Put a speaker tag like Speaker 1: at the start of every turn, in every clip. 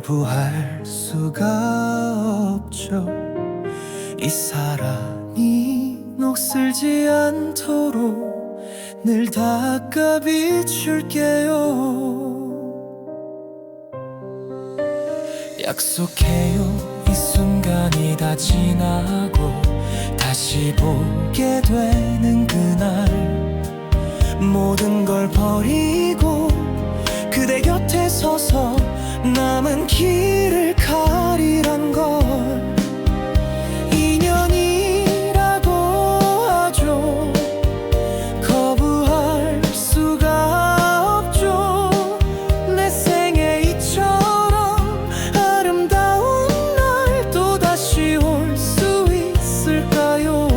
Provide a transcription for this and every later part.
Speaker 1: 거부할 수가 없죠. 이 사랑이 녹슬지 않도록 늘 닦아 비출게요. 약속해요. 이 순간이 다 지나고 다시 보게 되는 그날, 모든 걸 버리고 그대 곁에 서서 남은 길을 가리란 걸. 인연이라고 하죠. 거부할 수가 없죠. 내 생에 이처럼 아름다운 날 또다시 올 수 있을까요?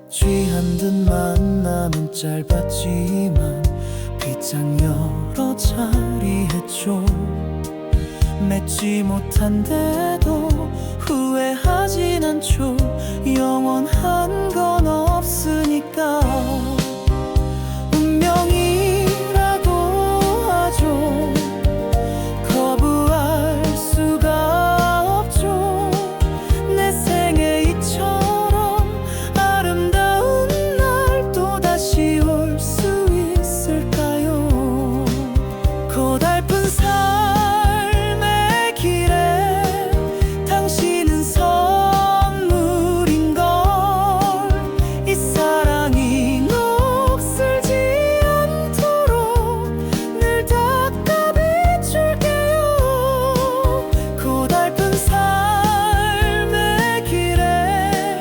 Speaker 1: 취한 듯 만남은 짧았지만 빗장 여러 차례 했죠. 맺지 못한데도 후회하진 않죠. 영원한 건 없으니까. 운명이라고 하죠. 거부할 수가 없죠. 내 생에 이처럼 아름다운 날 또다시 올 수 있을까요? 고달픈 삶의 길에 당신은 선물인 걸. 이 사랑이 녹슬지 않도록 늘 닦아 비출게요. 고달픈 삶의 길에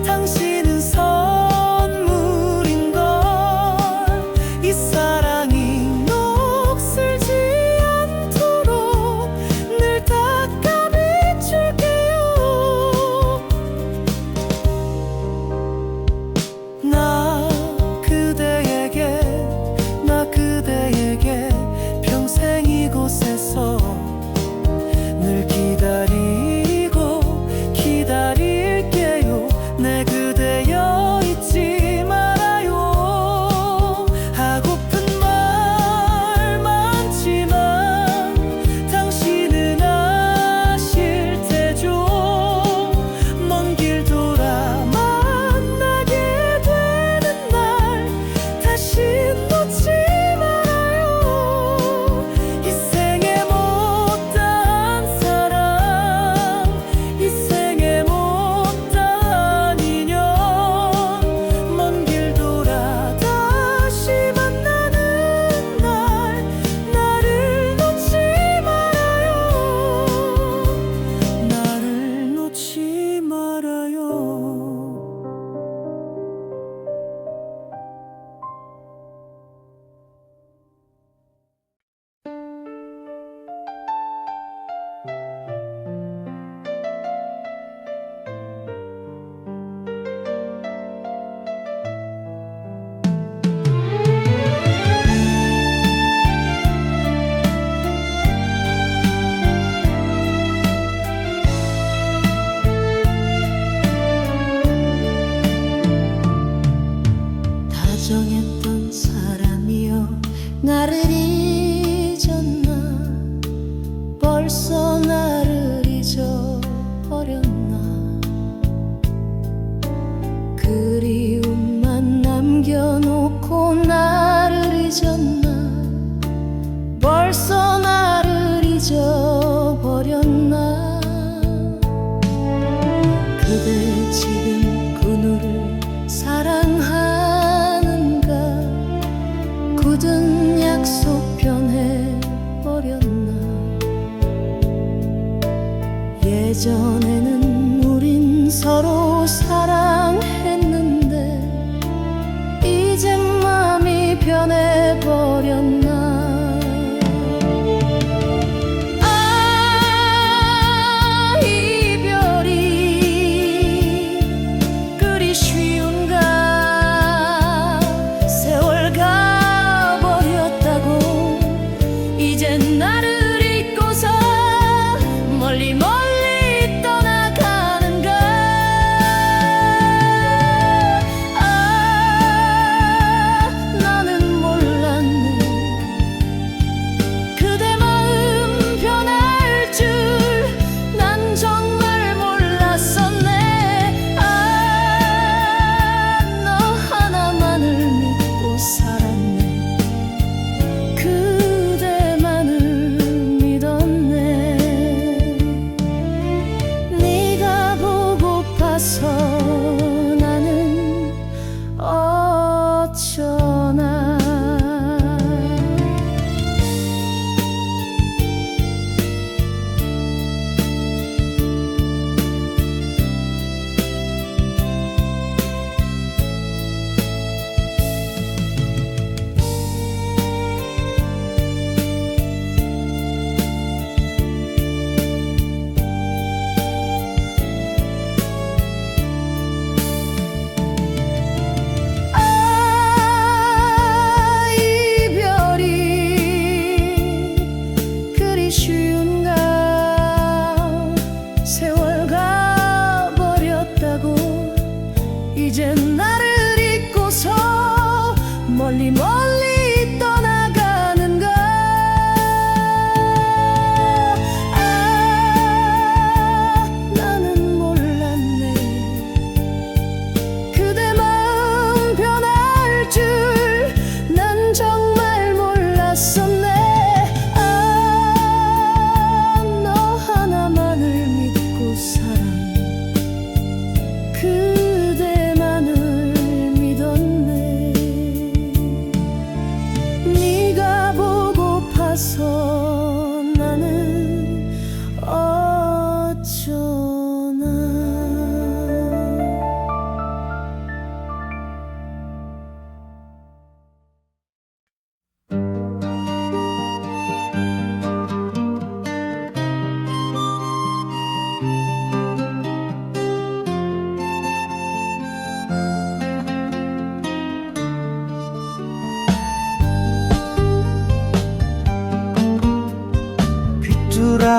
Speaker 1: 당신은 선물인 걸. 이 사랑이 녹슬지 않도록 늘 닦아 비출게요. 나 그대에게 평생 이곳에서 늘 기다리고 기다릴게요. 내 그대여 잊지 말아요. 하고픈 말 많지만 당신은 아실 테죠. 먼 길 돌아 만나게 되는 날 다시 놓지 말아요. 이 생에 못다한 사랑, 이 생에 못다한 인연, 먼 길 돌아 다시 만나는 날 나를 놓지 말아요. 나를 놓지 말아요.
Speaker 2: 다정했던 사람이여 나를 잊었나. 벌써 나를 잊어버렸나. 그리움만 남겨놓고 나를 잊었나. 벌써 나를 잊어버렸나. 그대 지금 그누를 사랑하는가. 굳은 약속 변해버렸나. 예전에는 우린 서로 사랑했는데 이젠 마음이 변해버렸나. 이별이 그리 쉬운가. 세월 가버렸나.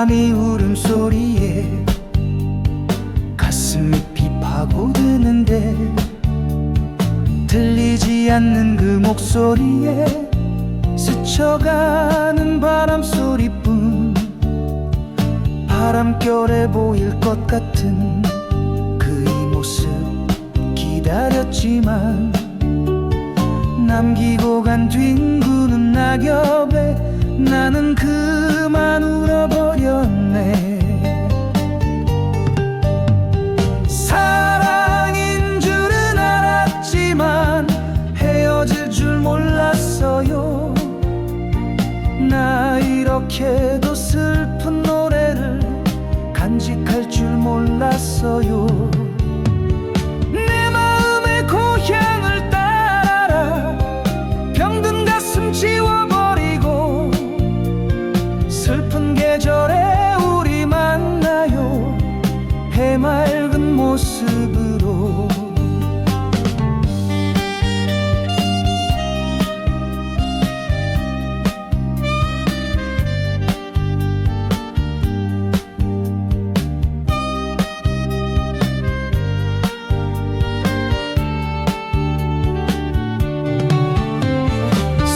Speaker 1: 바람이 울음소리에 가슴이 파고드는데 들리지 않는 그 목소리에 스쳐가는 바람소리뿐 바람결에 보일 것 같은 그의 모습 기다렸지만 남기고 간 뒹구는 낙엽에 나는 그만 울어버렸네. 사랑인 줄은 알았지만 헤어질 줄 몰랐어요. 나 이렇게도 슬픈 노래를 간직할 줄 몰랐어요. 내 마음의 고향을 따라 병든 가슴 지워버리고 슬픈 계절에 우리 만나요. 해맑은 모습으로.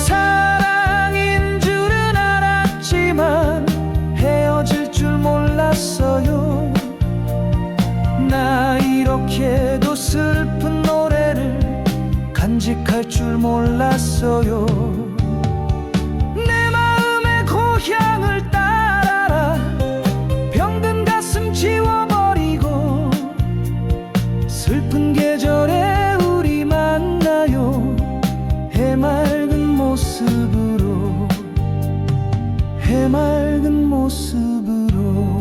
Speaker 1: 사랑인 줄은 알았지만 헤어질 줄 몰랐어요. 나 이렇게도 슬픈 노래를 간직할 줄 몰랐어요. 내 마음의 고향을 따라 병든 가슴 지워버리고 슬픈 계절에 우리 만나요. 해맑은 모습으로. 해맑은 모습으로.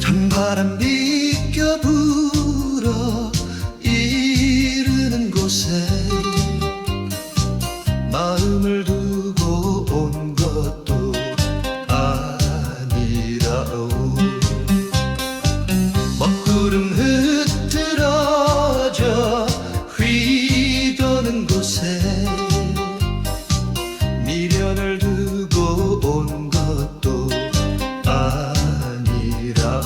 Speaker 3: 찬바람 비껴 불어 이르는 곳에 마음을 두고 온 것도 아니라오. 먹구름 흐트러져 휘도는 곳에 미련을 두고 온 것도 아니라오.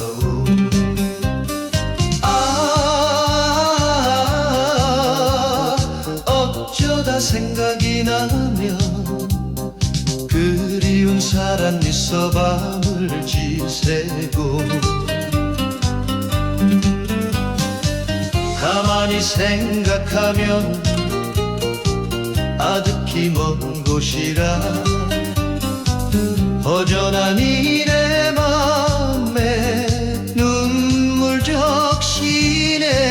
Speaker 3: 어쩌다 생각이 나면 그리운 사람 있어 밤을 지새고 가만히 생각하면 아득히 먼 곳이라 허전한 내 맘에 눈물 적시네.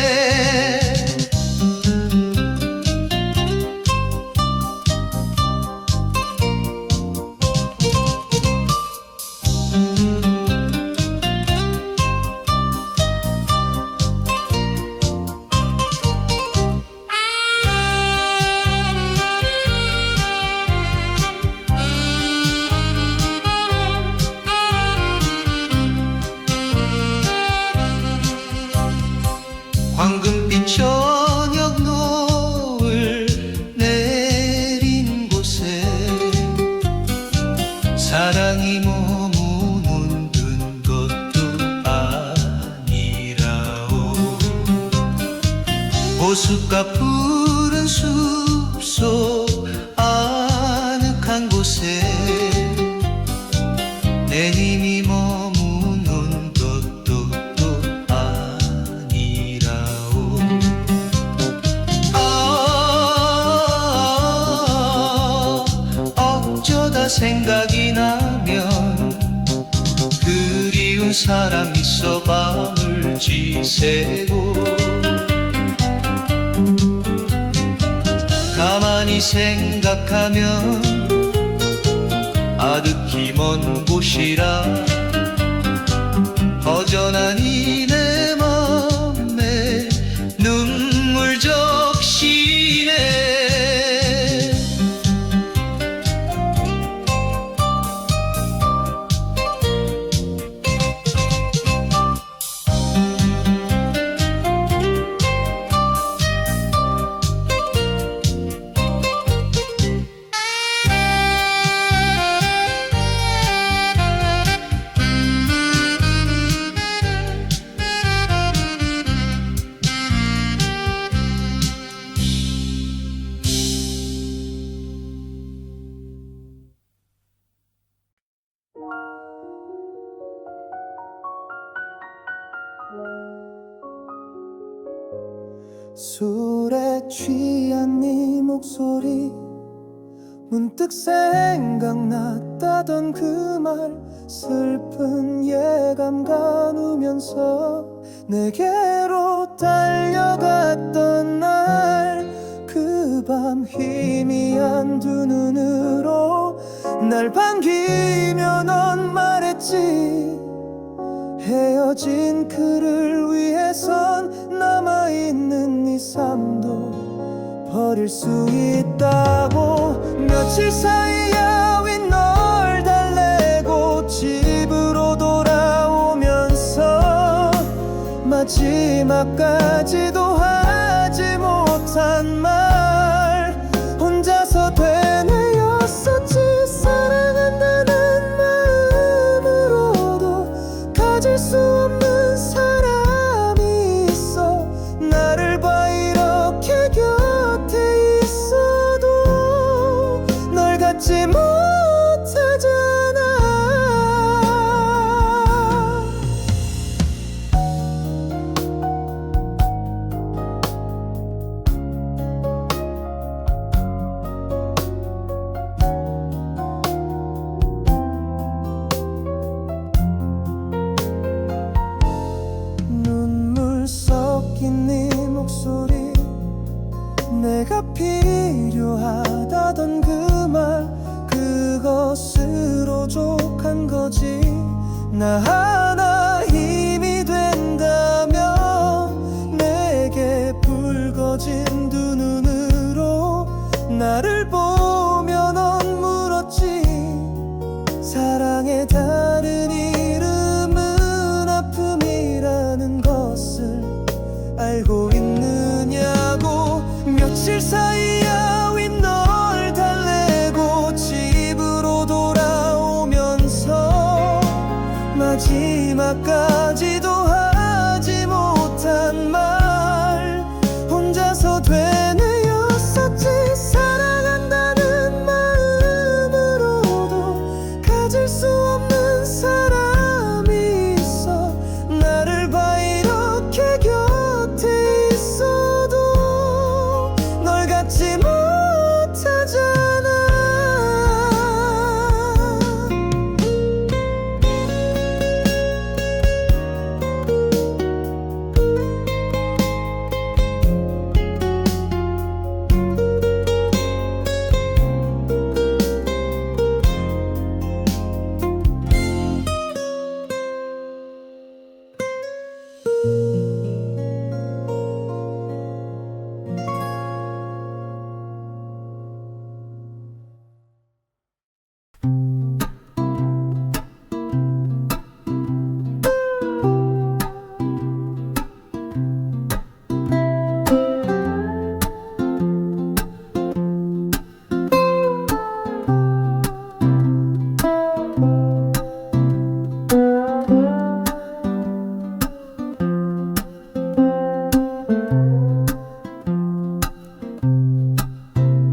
Speaker 3: 황금빛 저녁 노을 내린 곳에 사랑이 머무는 것도 아니라오. 보숫가 푸른 숲속 아늑한 곳에 내 힘이 머무는 것도 또 아니라오. 어쩌다 생각이 나면 그리운 사람 있어 밤을 지새고 가만히 생각하면 아득히 먼 곳이라 허전하니 내 맘에 눈물 적시네.
Speaker 1: 술에 취한 네 목소리 문득 생각났다던 그 말 슬픈 예감 가누면서 내게로 달려갔던 날 그 밤 희미한 두 눈으로 날 반기며 넌 말했지 헤어진 그를 위해선 남아있는 네 삶도 버릴 수 있다고 며칠 사이야 윗널 달래고 집으로 돌아오면서 마지막까지도 하지 못한 말 혼자서 되뇌었었지. 사랑한다는 마음으로도 가질 수 없는 사람이 있어 나를 봐 이렇게 곁에 있어도 널 갖지 못하잖아. 눈물 섞인 네 목소리 내가 필요하다던 그 말 그것으로 족한 거지. 나 하나 힘이 된다면 내게 붉어진 두 눈으로 나를 보며 넌 물었지. 사랑의 다른 이름은 아픔이라는 것을 알고 있느냐고. 며칠 사이야 윗널 달래고 집으로 돌아오면서 마지막까지도 하지 못한 말 혼자서 되뇌었었지. 사랑한다는 마음으로도 가질 수 없는 사람이 있어 나를 봐 이렇게 곁에 있어도 널 갖지 못하잖아.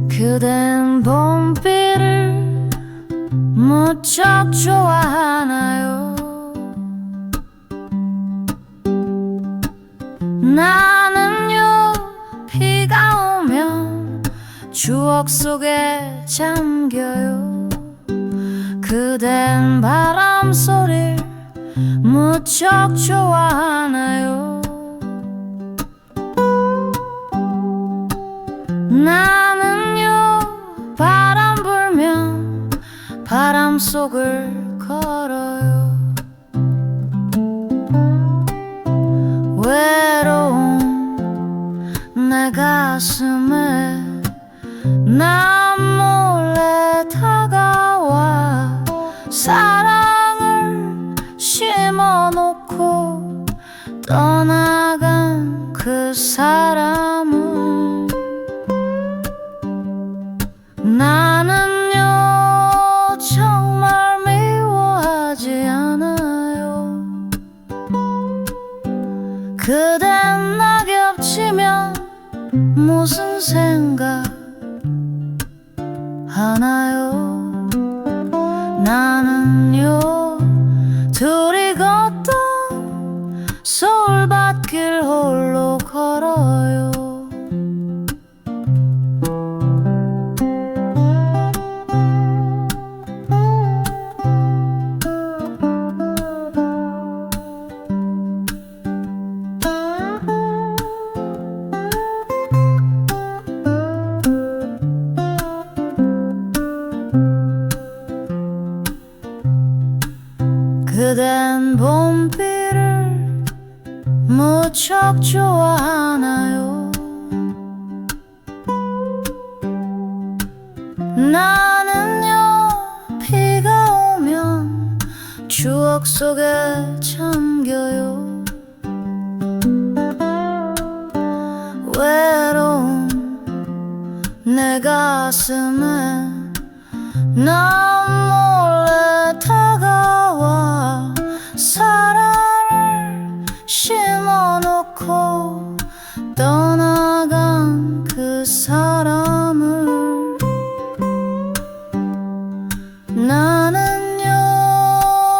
Speaker 2: 그댄 봄비를 무척 좋아하나요? 나는요 비가 오면 추억 속에 잠겨요. 그댄 바람 소리를 무척 좋아하나요? 나는요 바람 불면 바람 속을 걸어요. 외로운 내 가슴에 나 몰래 다가와 사랑을 심어놓고 떠나간 그 사람을 나는요 정말 미워하지 않아요. 그댄 나 겹치면 무슨 생각 하나요? 나는요 둘이 걷던 서울밭길 홀로 걸어요. 그댄 봄비를 무척 좋아하나요? 나는요 비가 오면 추억 속에 잠겨요. 외로운 내 가슴에 나 몰래 다가와 사랑을 심어놓고 떠나간 그 사람을 나는요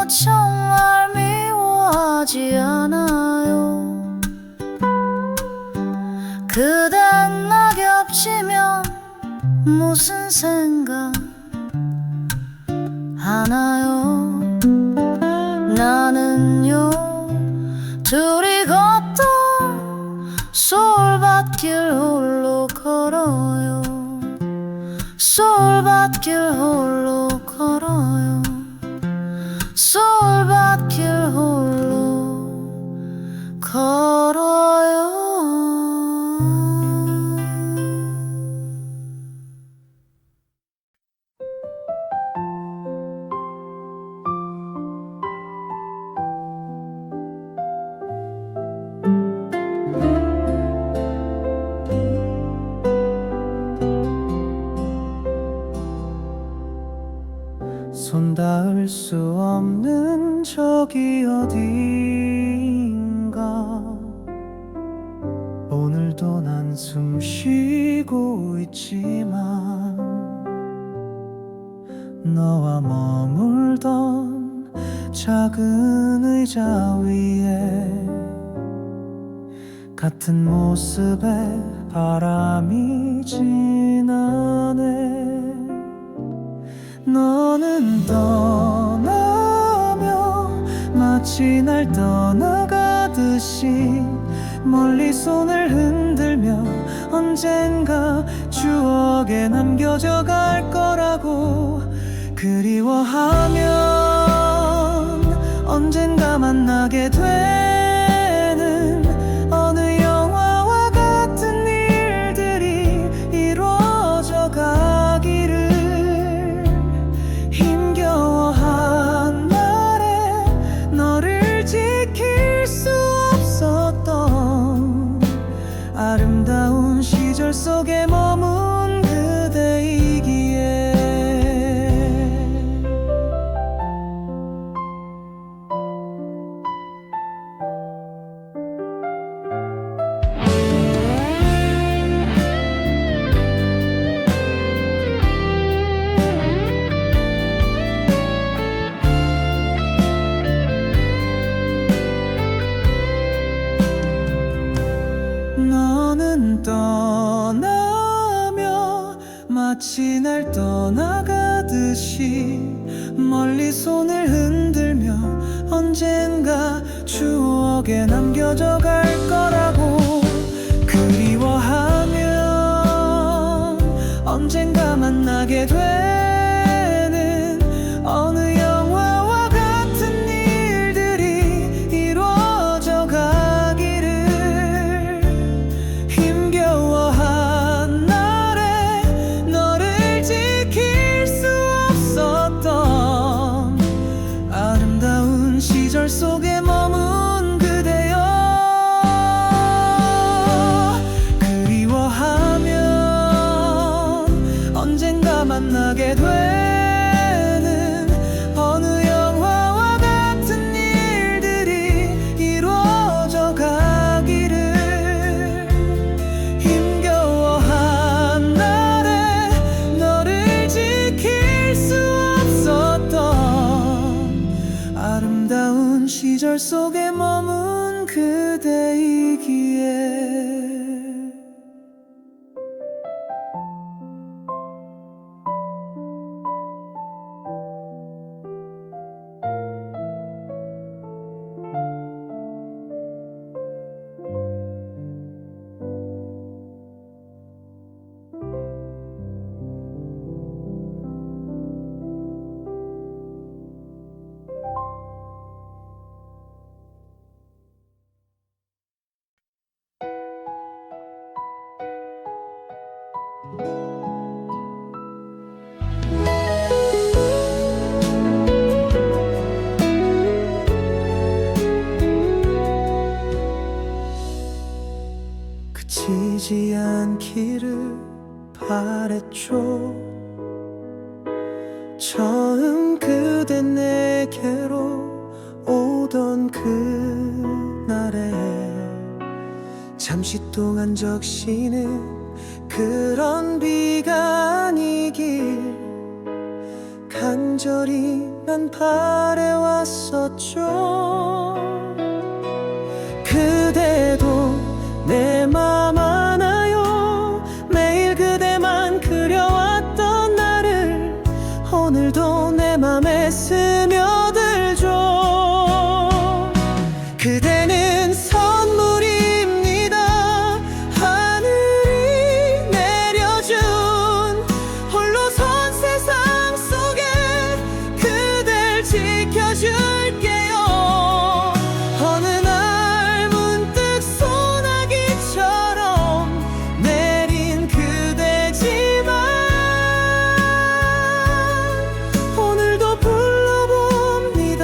Speaker 2: 정말 미워하지 않아요. 그댄 나 겹치면 무슨 생각 하나요? 나는요 둘이 걷던 서울밭길 홀로 걸어요. 서울밭길 홀로 걸어요. 서울밭길 홀로 걸어요.
Speaker 1: 손 닿을 수 없는 저기 어딘가 오늘도 난 숨 쉬고 있지만 너와 머물던 작은 의자 위에 같은 모습에 바람이 지나네. 너는 떠나며 마치 날 떠나가듯이 멀리 손을 흔들며 언젠가 추억에 남겨져 갈 거라고 그리워하면 언젠가 만나게 되는 어느 영화와 같은 일들이 이루어져 가기를 힘겨워한 날에 너를 지킬 수 없었던 아름다운 시절 속에 머문 그대이기에 너는 떠나며 마치 날 떠나가듯이 멀리 손을 흔들며 언젠가 추억에 남겨져 갈 거라고. 그리워하면 언젠가 만나게 되는 어느 영화와 같은 일들이 이루어져 가기를. 힘겨워한 날에 너를 지킬 수 없었던 아름다운 시절 속에 머문 그대여. 그리워하면 언젠가 만나게 되는 어느 영화와 같은 일들이 이루어져 가기를. 힘겨워한 날에 너를 지킬 수 없었던 아름다운 시절 속에 머문 그대이기에. 그치지 않기를 바랬죠. 처음 그대 내게로 오던 그날에 잠시 동안 적시는 그런 비가 아니길 간절히 난 바래왔었죠. 그대도 내 맘 아나요? 매일 그대만 그려왔던 나를 오늘도 내 맘에 스며들죠. 그대는 선물입니다. 하늘이 내려준 홀로선 세상 속에 그댈 지켜줄게요. 어느 날 문득 소나기처럼 내린 그대지만 오늘도 불러봅니다.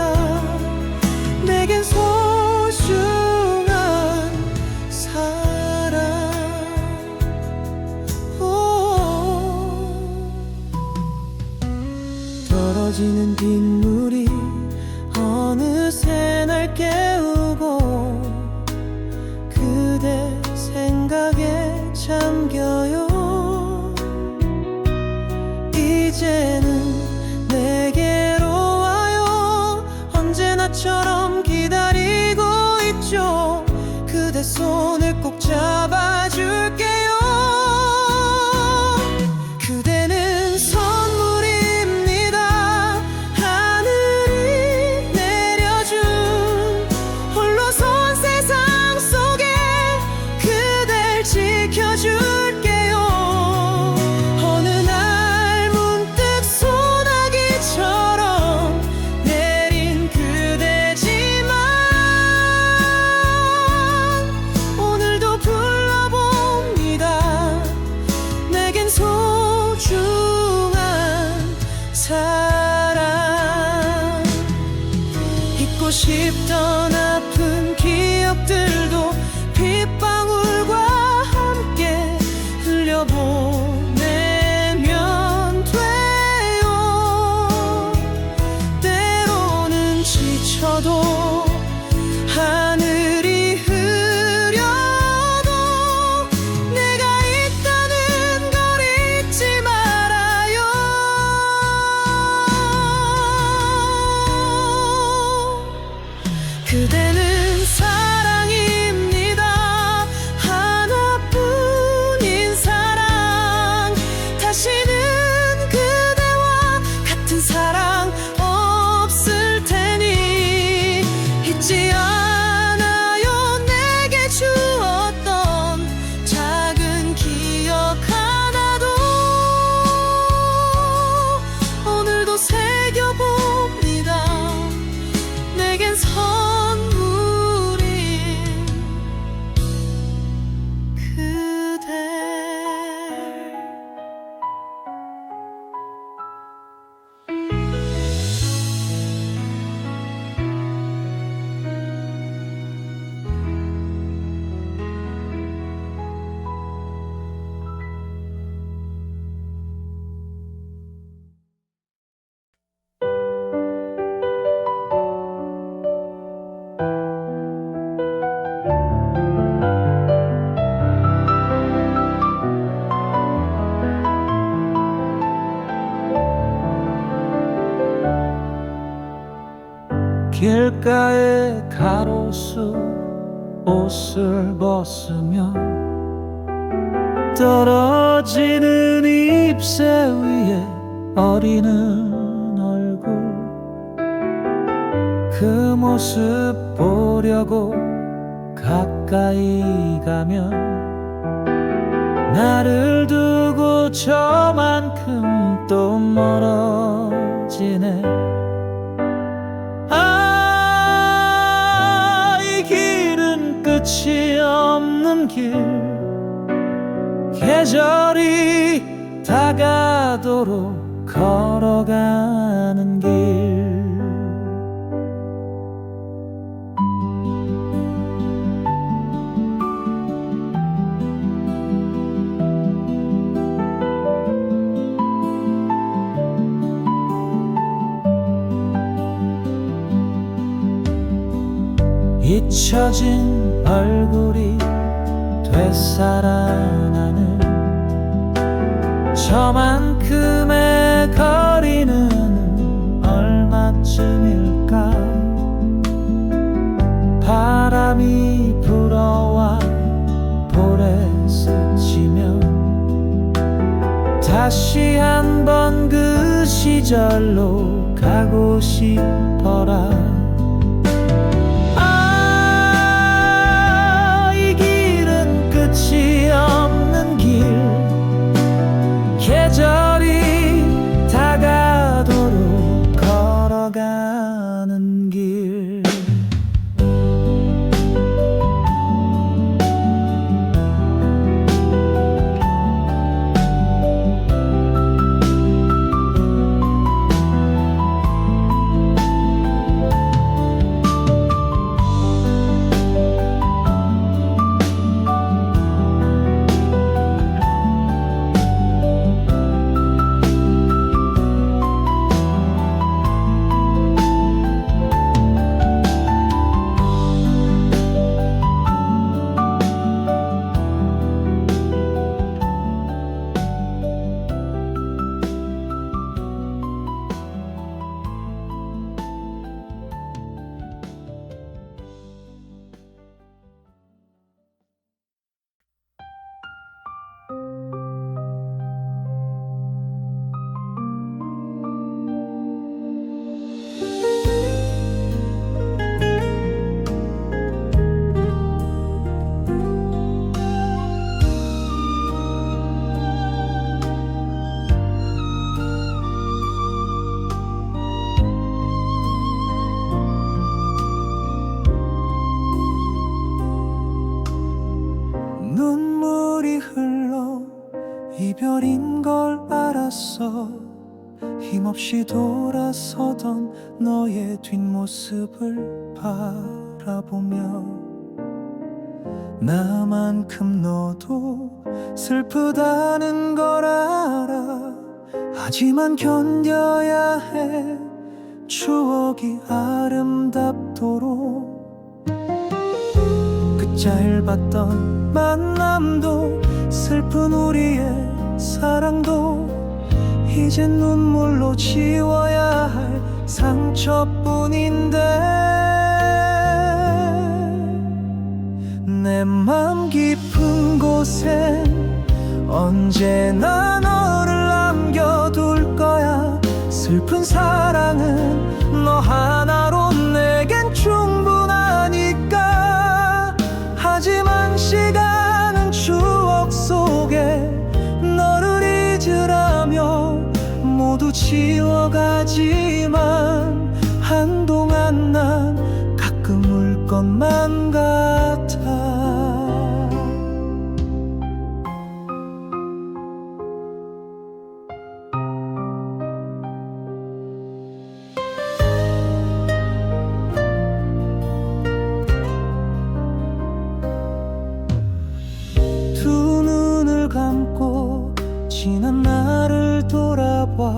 Speaker 1: 내겐 소중한 사랑. 떨어지는 빗물이 어느새 날 깨우고 그대 생각에 잠겨요. 이제는 내게로 와요. 언제나처럼 기다리고 있죠. 그대 손을 꼭 잡아줄게요. 그대는 선물입니다. 하늘이 내려준 홀로선 세상 속에 그댈 지켜줄게요. 어느 날 문득 소나기처럼 내린 그대지만 오늘도 불러봅니다. 내겐 소중한 사랑. 잊고 싶던 아픈 기억들도 빗방울과 함께 흘려보내면 돼요. 때로는 지쳐도 하늘이 흐려도 내가 있다는 걸 잊지 말아요. 그대는 사랑입니다. 하나뿐인 사랑. 다시는 그대와 같은 사랑 길가에 가로수 옷을 벗으며 떨어지는 잎새 위에 어리는 얼굴, 그 모습 보려고 가까이 가면 나를 두고 저만큼 또 멀어지네. 이 길은 끝이 없는 길, 계절이 다가도록 걸어가는 길. 잊혀진 얼굴이 되살아나는 저만큼의 거리는 얼마쯤일까. 바람이 불어와 볼에 스치면 다시 한번 그 시절로 가고 싶어라. 끝이 없는 길, 계절이 다가도록 걸어가는 길. 눈물이 흘러 이별인 걸 알았어. 힘없이 돌아서던 너의 뒷모습을 바라보며 나만큼 너도 슬프다는 걸 알아. 하지만 견뎌야 해, 추억이 아름답도록. 그 짧았던 만남도 슬픈 우리의 사랑도 이젠 눈물로 지워야 할 상처뿐인데, 내 맘 깊은 곳엔 언제나 너를 남겨둘 거야. 슬픈 사랑은 너 하나로 내겐 충분하니까. 하지만 시간은 추억 속에 너를 잊으라며 모두 지워가지만 한동안 난 가끔 울 것만 같아. 두 눈을 감고 지난 나를 돌아봐.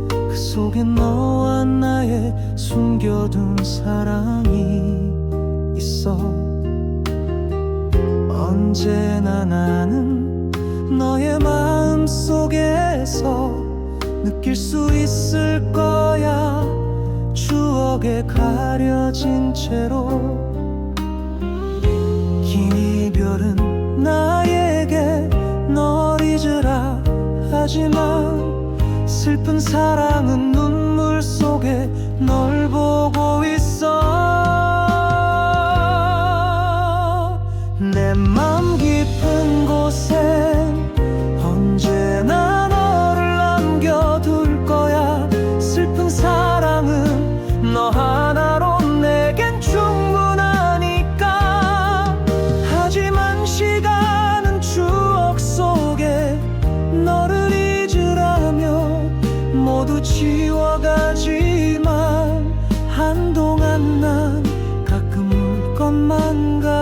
Speaker 1: 그 속에 너와 나의 숨겨둔 사랑이 있어. 언제나 나는 너의 마음 속에서 느낄 수 있을 거야. 추억 속에 가려진 채로 긴 이별은 나에게 널 잊으라 하지만 슬픈 사랑은 눈물 속에 널 보고 있어. 내 맘 깊은 곳엔 언제나 너를 남겨둘 거야. 슬픈 사랑은 너 하나로 내겐 충분하니까. 하지만 시간은 추억 속에 너를 잊으라며 모두 지워가지만 한동안 난 가끔 울 것만 같아.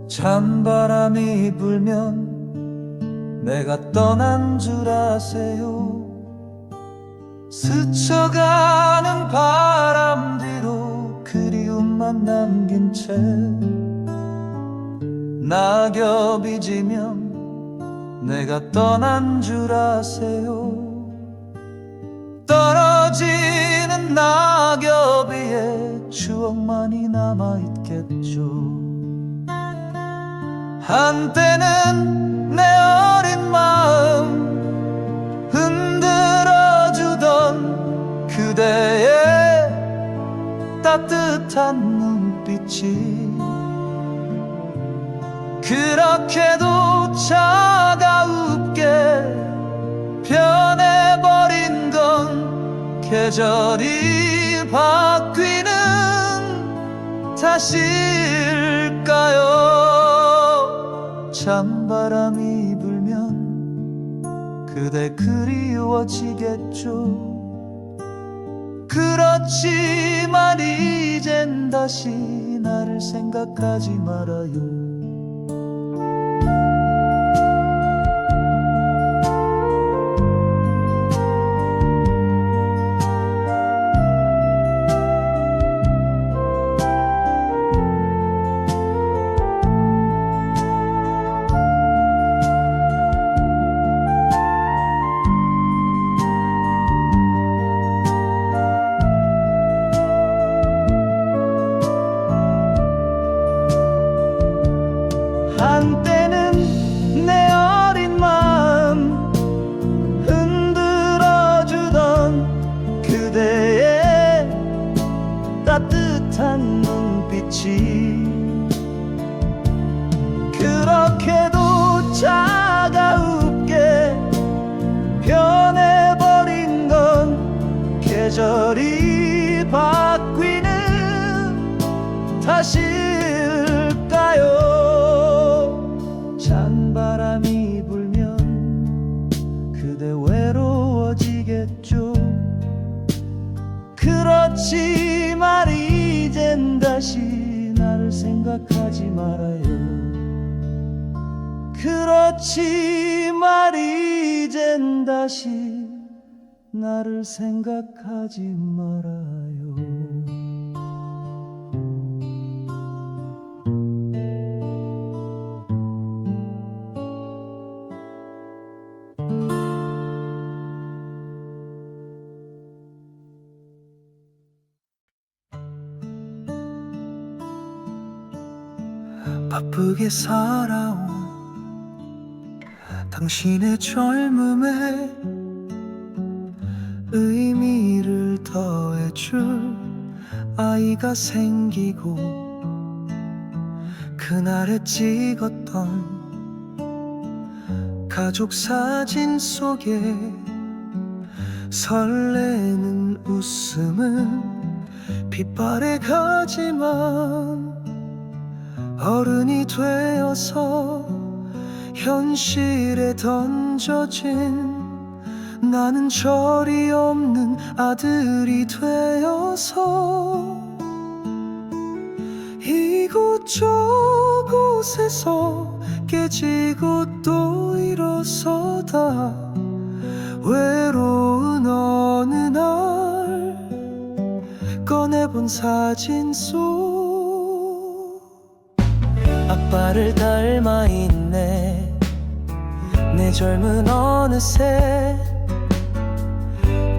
Speaker 1: 찬바람이 불면 내가 떠난 줄 아세요. 스쳐가는 바람 뒤로 그리움만 남긴 채 낙엽이 지면 내가 떠난 줄 아세요. 떨어지는 낙엽 위에 추억만이 남아있겠죠. 한때는 내 어린 마음 흔들어주던 그대의 따뜻한 눈빛이 그렇게도 차가웁게 변해버린 건 계절이 바뀌는 탓일까요? 찬바람이 불면 그대 그리워지겠죠. 그렇지만 이젠 다시 나를 생각하지 말아요. 한때는 내 어린 마음 흔들어주던 그대의 따뜻한 눈빛이 그렇게도 차가웁게 변해버린 건 계절이 바뀌는 탓일까요? 찬바람이 불면 그대 외로워지겠죠. 그렇지만 이젠 다시 나를 생각하지 말아요. 그렇지만 이젠 다시 나를 생각하지 말아요. 바쁘게 살아온 당신의 젊음에 의미를 더해줄 아이가 생기고 그날에 찍었던 가족 사진 속에 설레는 웃음은 빛발에 가지만 어른이 되어서 현실에 던져진 나는 절이 없는 아들이 되어서 이곳저곳에서 깨지고 또 일어서다 외로운 어느 날 꺼내본 사진 속 아빠를 닮아 있네. 내 젊은 어느새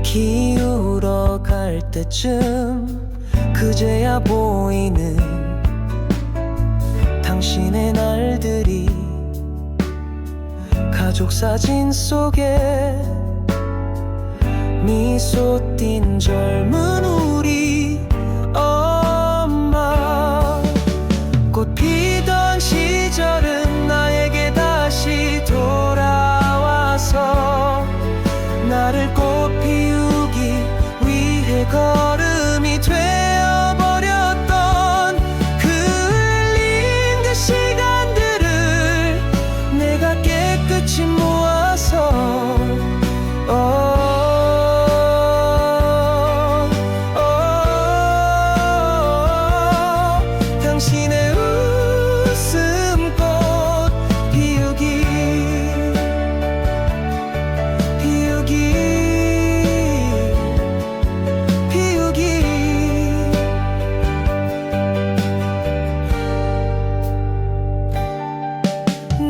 Speaker 1: 기울어 갈 때쯤 그제야 보이는 당신의 날들이 가족 사진 속에 미소 띈 젊은 우리 엄마. 꽃 피던 시절은 나에게 다시 돌아와서 나를 꽃 피우기 위해 걸음이 되어버렸던 그 흘린 그 시간들을 내가 깨끗이 모아서 당신의 웃음꽃 피우기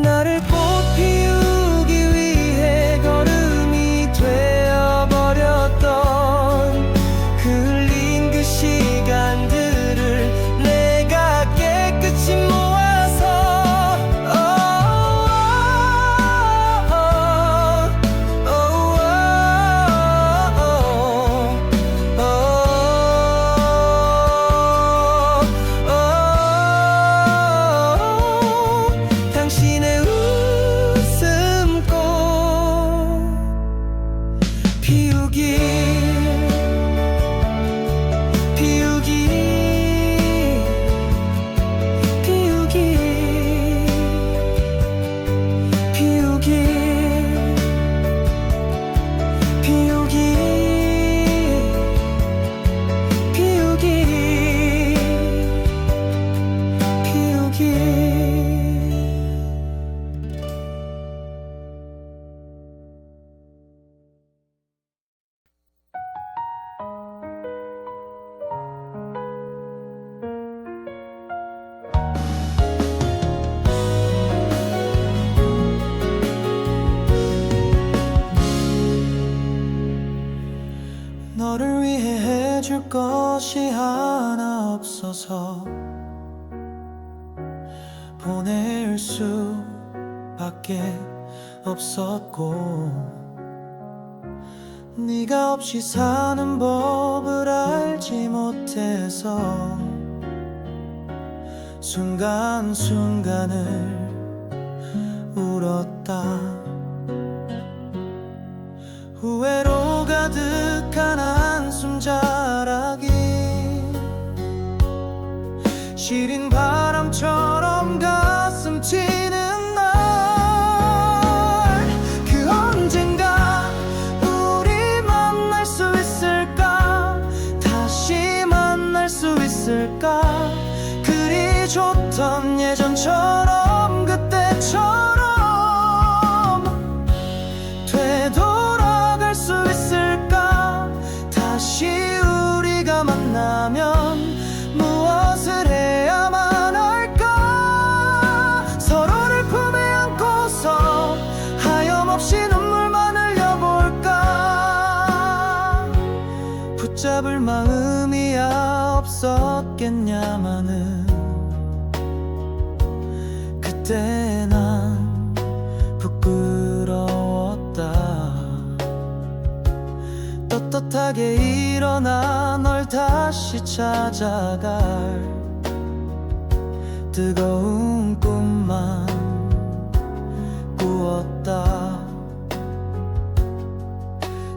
Speaker 1: 나를 꽃 피우기 위해 걸음이 되어버렸던 그 흘린 그 시간들을 내가 깨끗이 모아서 당신의 웃음꽃 피우기 피우기 피우기 피우기 피우기 피우기 피우기 너를 위해 해줄 것이 하나 없어서 보낼 수밖에 없었고 네가 없이 사는 법을 알지 못해서 순간순간을 울었다. 후회로 가득한 한숨 자락이 시린 바람처럼 가슴 치는 날 그 언젠가 우리 만날 수 있을까 다시 만날 수 있을까 그리 좋던 예전처럼 그때처럼 되돌아갈 수 있을까 다시 우리가 만나면 무엇을 해야만 할까 서로를 품에 안고서 하염없이 눈물만 흘려볼까 붙잡을 마음이야 없었겠냐마는 그때 난 부끄러웠다. 떳떳하게 일어나 널 다시 찾아갈 뜨거운 꿈만 꾸었다.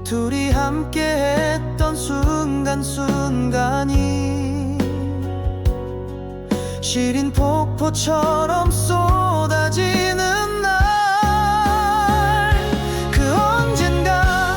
Speaker 1: 둘이 함께 했던 순간순간이 시린 폭포처럼 쏟아지는 날 그 언젠가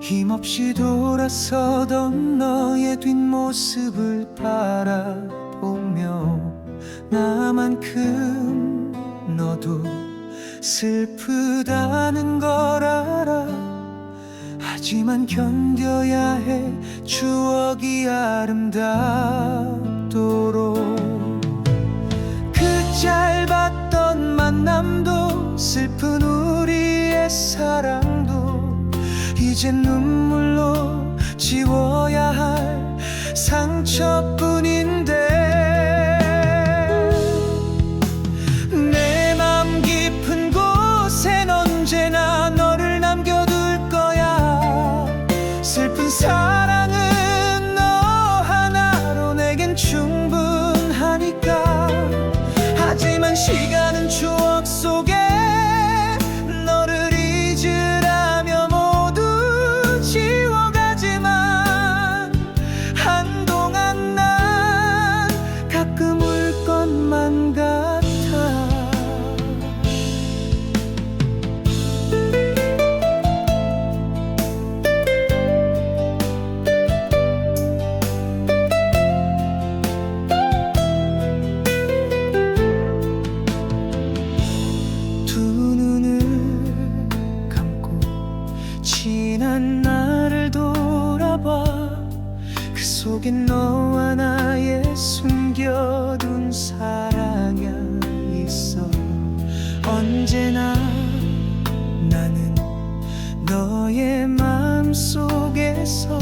Speaker 1: 힘없이 돌아서던 너의 뒷모습을 바라보며 나만큼 너도 슬프다는 걸 알아. 하지만 견뎌야 해 추억이 아름답도록. 그 짧았던 만남도 슬픈 우리의 사랑도 이젠 눈물로 지워야 할 상처뿐인데 내 맘 깊은 곳엔 언제나 너를 남겨둘 거야. 슬픈 사랑은 너 하나로 내겐 충분하니까. 하지만 시간은 추억 속에 너를 잊으라며 모두 지워가지만 한동안 난 가끔 울 것만 같아. 두 눈을 감고 지난 나를 돌아봐. 그 속엔 너와 나의 숨겨둔 사랑이 있어. 언제나 나는 너의 마음속에서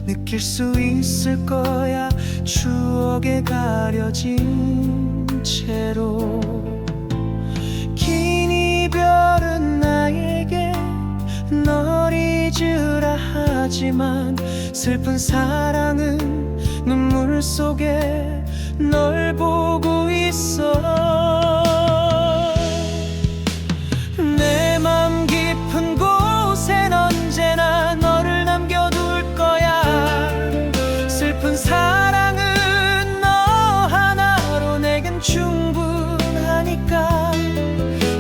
Speaker 1: 느낄 수 있을 거야. 추억에 가려진 채로 긴 이별은 나에게 널 잊으라 하지만 슬픈 사랑은 눈물 속에 널 보고 있어. 내 맘 깊은 곳엔 언제나 너를 남겨둘 거야. 슬픈 사랑은 너 하나로 내겐 충분하니까.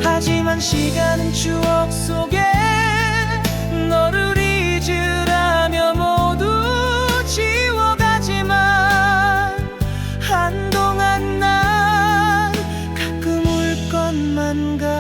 Speaker 1: 하지만 시간은 추억 속에 너를 잊으라며 모두 지워가지만 한동안 난 가끔 울 것만 같아.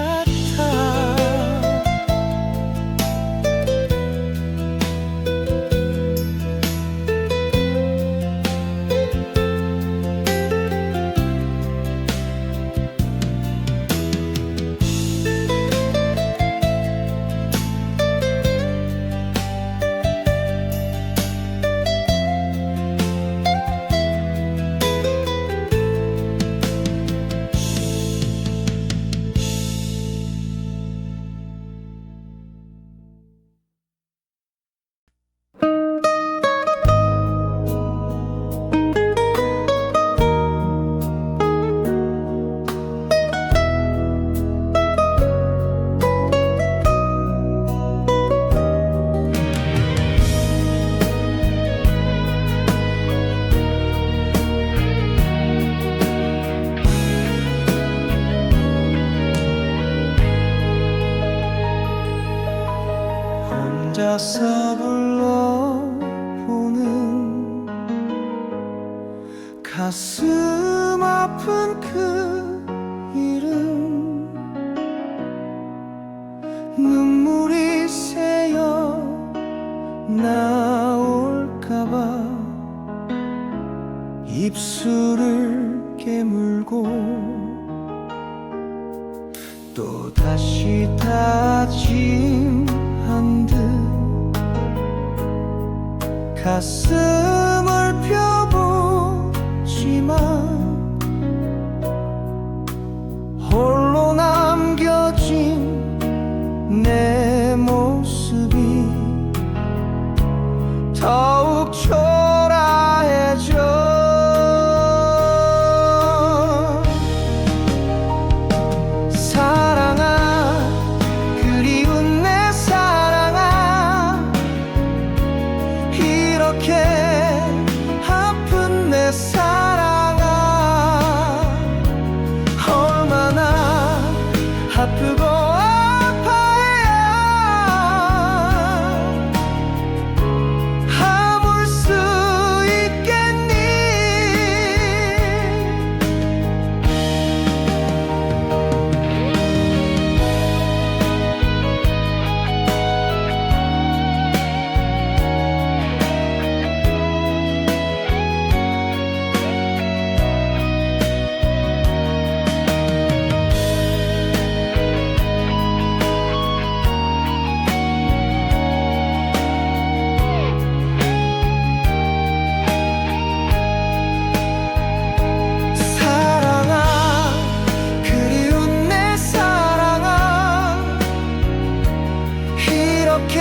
Speaker 1: 혼자서 불러보는 가슴 아픈 그 이름. 눈물이 새어 나올까봐 입술을 깨물고 또 다시 다짐한 듯 가슴을 펴보지만 홀로 남겨진 내 모습이 더욱 초라해져. 사랑아, 그리운 내 사랑아, 이렇게 이렇게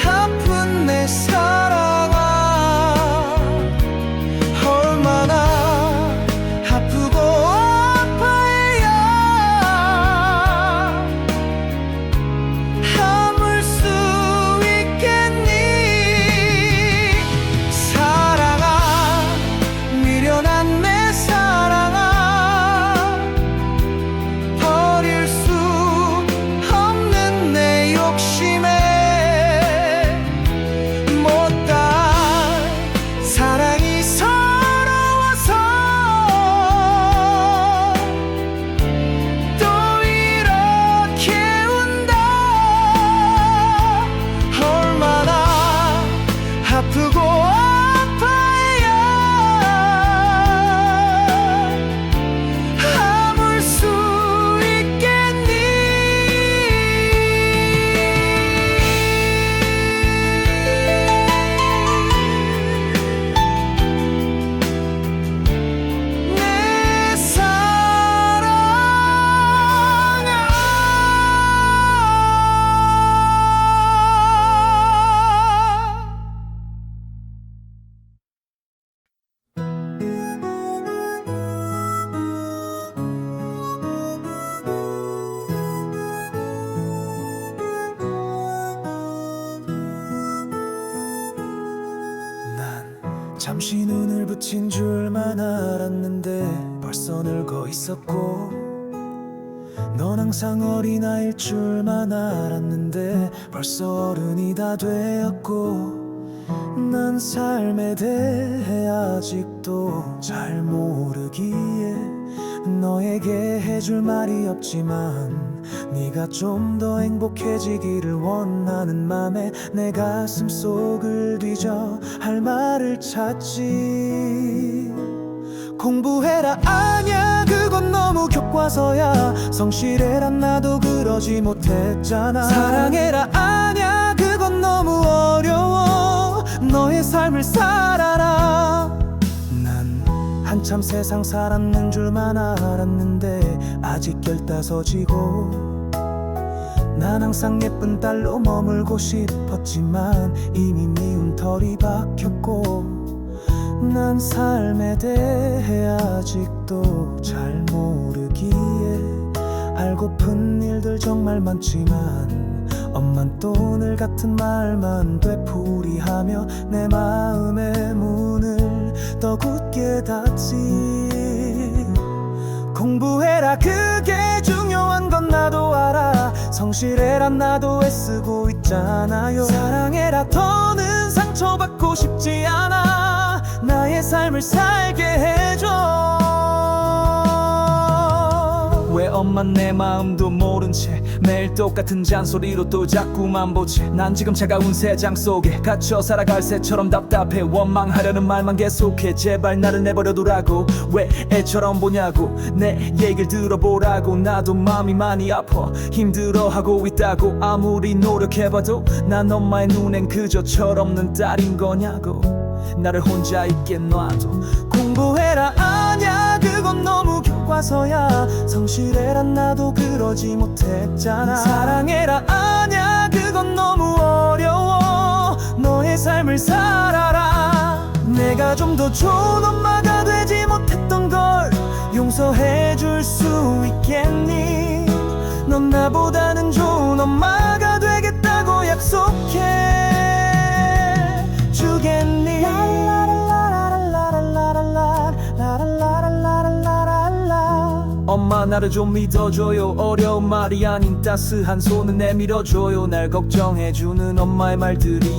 Speaker 1: 아픈 내 사랑아 얼마나 아프고 아파야 참을 수 있겠니 사랑아 미련한 내 사랑아 버릴 수 없는 내 욕심에 못다한 사랑이 서러워서 또 이렇게 운다 얼마나 아프고 아파야 참을 수 있겠니 내 사랑아 난 잠시 눈을 붙인 줄만 알았는데 벌써 늙어 있었고 넌 항상 어린아이일 줄만 알았는데 벌써 어른이 다 되었고 난 삶에 대해 아직도 잘 모르기에 너에게 해줄 말이 없지만 네가 좀 더 행복해지기를 원하는 맘에 내 가슴 속을 뒤져 할 말을 찾지 공부해라 아냐 그건 너무 교과서야 성실해라 나도 그러지 못했잖아 사랑해라 아냐 그건 너무 어려워 너의 삶을 살아라 난 한참 세상 살았는 줄만 알았는데 아직 15이고 난 항상 예쁜 딸로 머물고 싶었지만 이미 미운 털이 박혔고 난 삶에 대해 아직도 잘 모르기에 알고픈 일들 정말 많지만 엄만 또 늘 같은 말만 되풀이하며 내 마음의 문을 더 굳게 닫지 공부해라 그게 중요한 건 나도 알아 성실해라 나도 애쓰고 있잖아요 사랑해라 더는 상처받고 싶지 않아 나의 삶을 살게 해줘 왜 엄마 내 마음도 모른 채 매일 똑같은 잔소리로 또 자꾸만 보지 난 지금 차가운 세상 속에 갇혀 살아갈 새처럼 답답해 원망하려는 말만 계속해 제발 나를 내버려두라고 왜 애처럼 보냐고 내 얘기를 들어보라고 나도 마음이 많이 아파 힘들어하고 있다고 아무리 노력해봐도 난 엄마의 눈엔 그저 철없는 딸인 거냐고 나를 혼자 있게 놔도 공부해라 아냐 그건 너무 교과서야 성실해라 나도 그러지 못했잖아 사랑해라 아냐 그건 너무 어려워 너의 삶을 살아라 내가 좀 더 좋은 엄마가 되지 못했던 걸 용서해 줄 수 있겠니 넌 나보다는 좋은 엄마가 되겠다고 약속해 주겠니 엄마 나를 좀 믿어줘요 어려운 말이 아닌 따스한 손을 내밀어줘요 날 걱정해주는 엄마의 말들이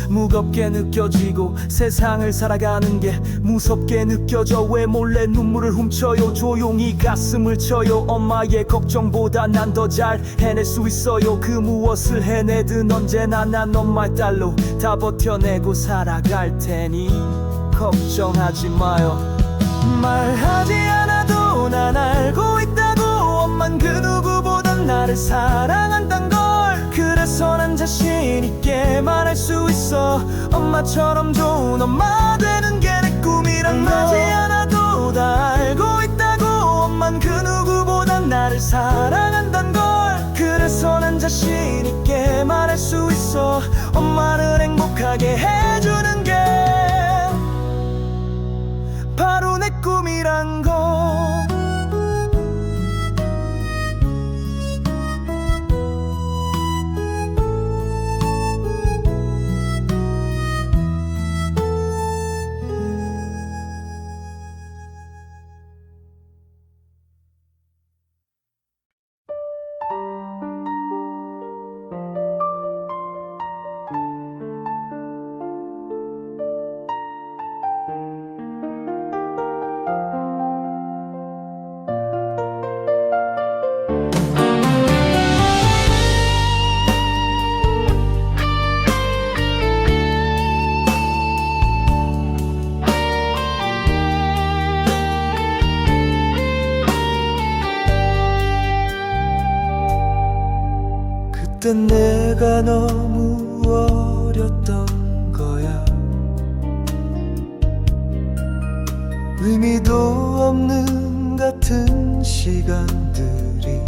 Speaker 1: 무겁게 느껴지고 세상을 살아가는 게 무섭게 느껴져 왜 몰래 눈물을 훔쳐요 조용히 가슴을 쳐요 엄마의 걱정보다 난 더 잘 해낼 수 있어요 그 무엇을 해내든 언제나 난 엄마의 딸로 다 버텨내고 살아갈 테니 걱정하지 마요 말하지 않아도 난 알고 있다고 엄만 그 누구보단 나를 사랑한단 걸 그래서 난 자신 있게 말할 수 있어 엄마처럼 좋은 엄마 되는 게 내 꿈이란 말하지 않아도 다 알고 있다고 엄만 그 누구보단 나를 사랑한단 걸 그래서 난 자신 있게 말할 수 엄마를 행복하게 해주는 게 바로 내 꿈이란 걸. 그땐 내가 너무 어렸던 거야. 의미도 없는 같은 시간들이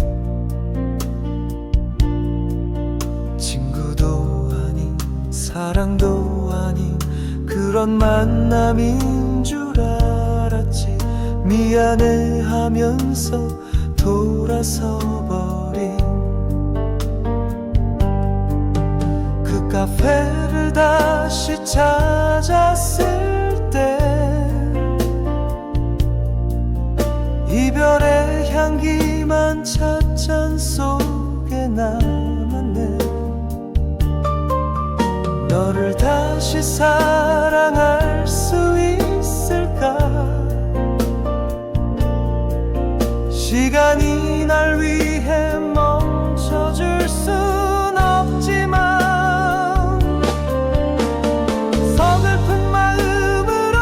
Speaker 1: 친구도 아닌 사랑도 아닌 그런 만남인 줄 알았지. 미안해 하면서 돌아서 버린 그 카페를 다시 찾았을 때 이별의 향기만 찻잔 속에 남았네. 너를 다시 사랑할 수 있을까? 시간이 날 위해 멈춰줄 순 없지만 서글픈 마음으로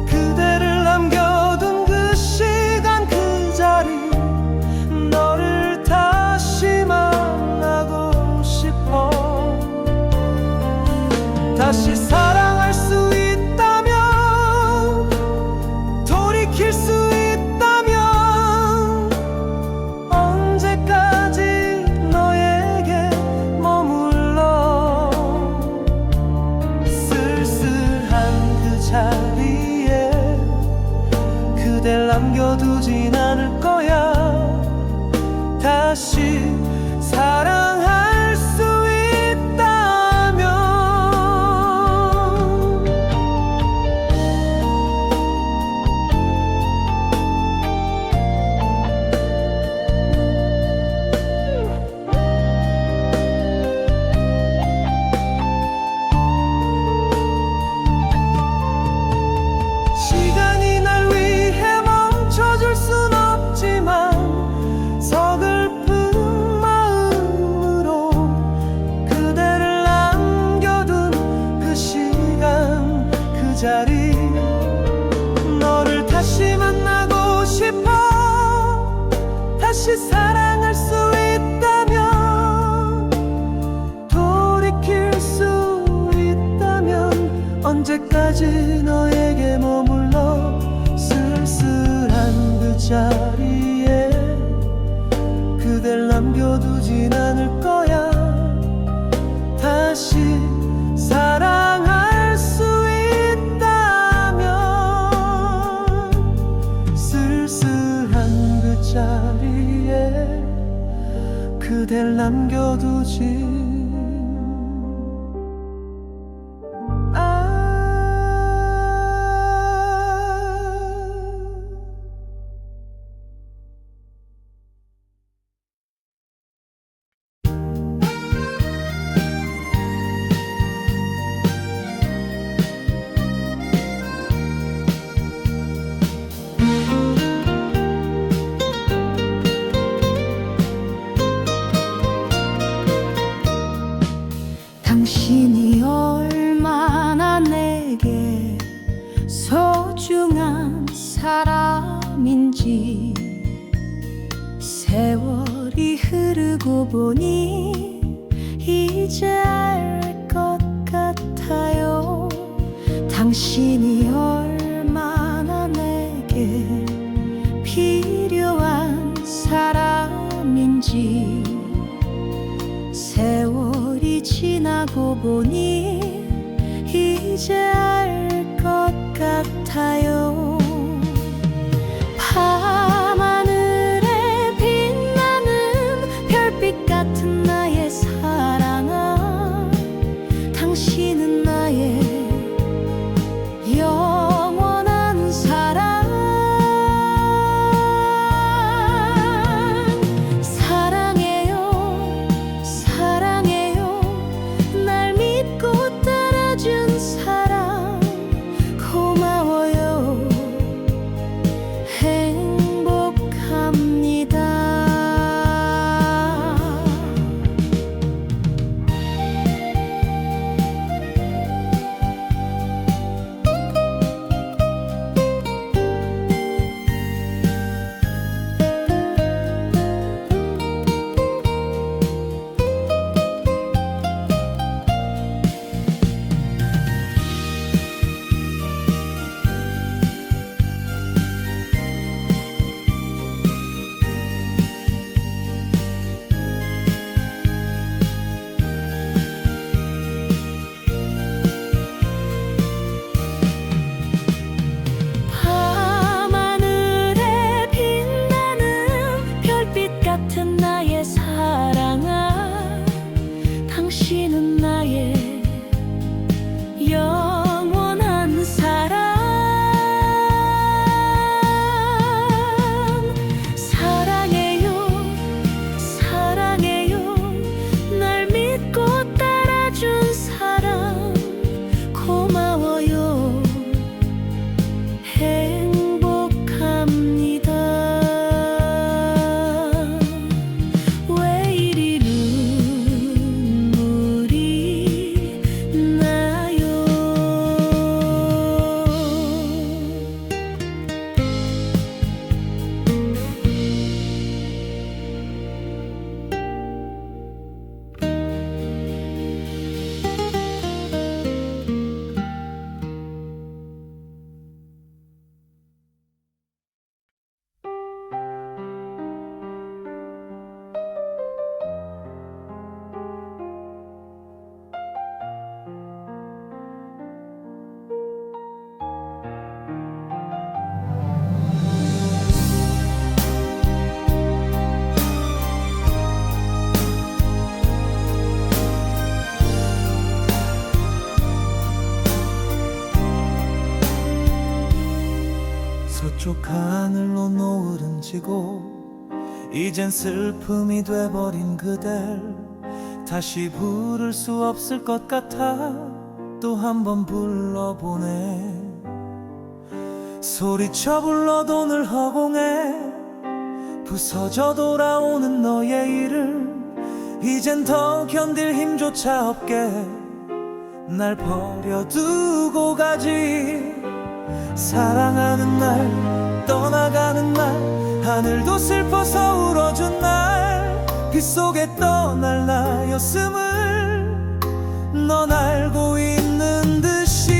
Speaker 1: 그대를 남겨둔 그 시간 그 자리 너를 다시 만나고 싶어. 다시 사랑할 수 있다면 돌이킬 수 있다면 언제까지 너에게 머물러 쓸쓸한 그 자리에 그댈 남겨두진 않을 거야. 다시 사랑할 수 있다면 시간이 날 위해 멈춰줄 순 없지만 서글픈 마음으로 그대를 남겨둔 그 시간 그 자리 너를 다시 만나고 싶어. 다시 사랑할 수 있다면 돌이킬 수 있다면 언제까지 너에게 머물러 쓸쓸한 그 자리에 그댈 남겨두진 않을 거야. 다시 사랑할 수 있다면 쓸쓸한 그 자리에 그댈 남겨두지
Speaker 2: 당신이 얼마나 내게 소중한 사람인지 세월이 흐르고 보니 이제 알 것 같아요. 당신이 얼마나 내게 필요한 사람인지 세월이 만나고 보니 이제 알 것 같아요. 밤하늘에 빛나는 별빛 같은 나의 사랑아, 당신은 나의 영원한 사랑. 사랑해요, 사랑해요, 날 믿고 따라준 사랑. 고마워요, 행복합니다. 밤하늘에 빛나는 별빛 같은 나의 사랑아, 당신은 나의 영원한 사랑. 사랑해요, 사랑해요, 날 믿고 따라준 사랑. 고마워요, 행복합니다. 왜 이리 눈물이 나요?
Speaker 1: 서쪽 하늘로 노을은 지고 이젠 슬픔이 돼버린 그댈 다시 부를 수 없을 것 같아 또 한 번 불러보네. 소리쳐 불러도 늘 허공에 부서져 돌아오는 너의 일을 이젠 더 견딜 힘조차 없게 날 버려두고 가지. 사랑하는 날 떠나가는 날 하늘도 슬퍼서 울어준 날 빗속에 떠날 나였음을 넌 알고 있는 듯이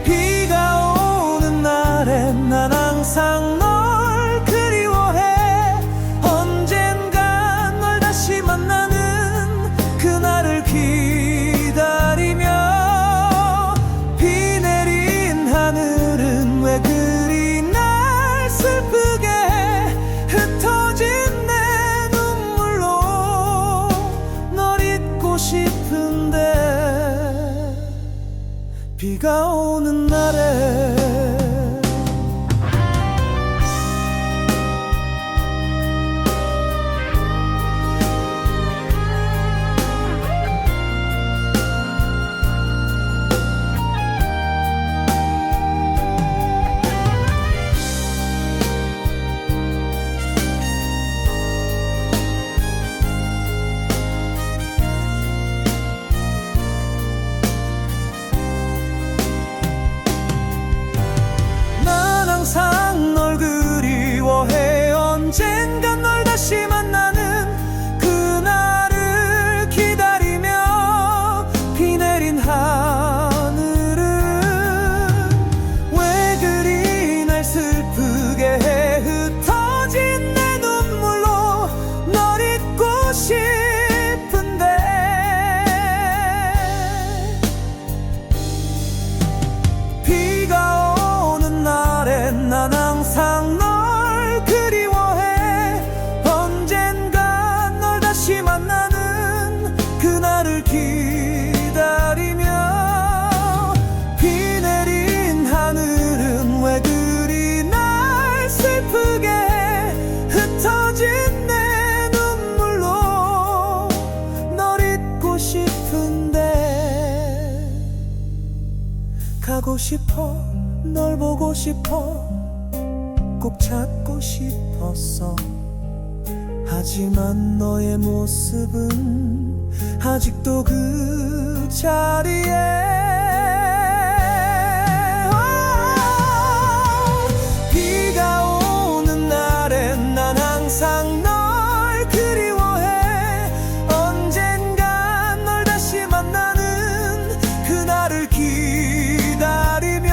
Speaker 1: 비가 오는 날엔 난 항상 널 그리워해. 언젠간 널 다시 만나는 그날을 기다리며 비 내린 하늘은 왜 그리 날 슬프게 흩어진 내 눈물로 널 잊고 싶은데 비가 오는 날에 항상 널 그리워해. 언젠간 널 다시 만나는 그날을 기다리며 비 내린 하늘은 왜 그리 날 슬프게 해. 흩어진 내 눈물로 널 잊고 싶은데 싶어 널 보고 싶어 꼭 찾고 싶었어 하지만 너의 모습은 아직도 그 자리에 비가 오는 날엔 난 항상 널 그리워해 언젠간 널 다시 만나는 그날을 기다리며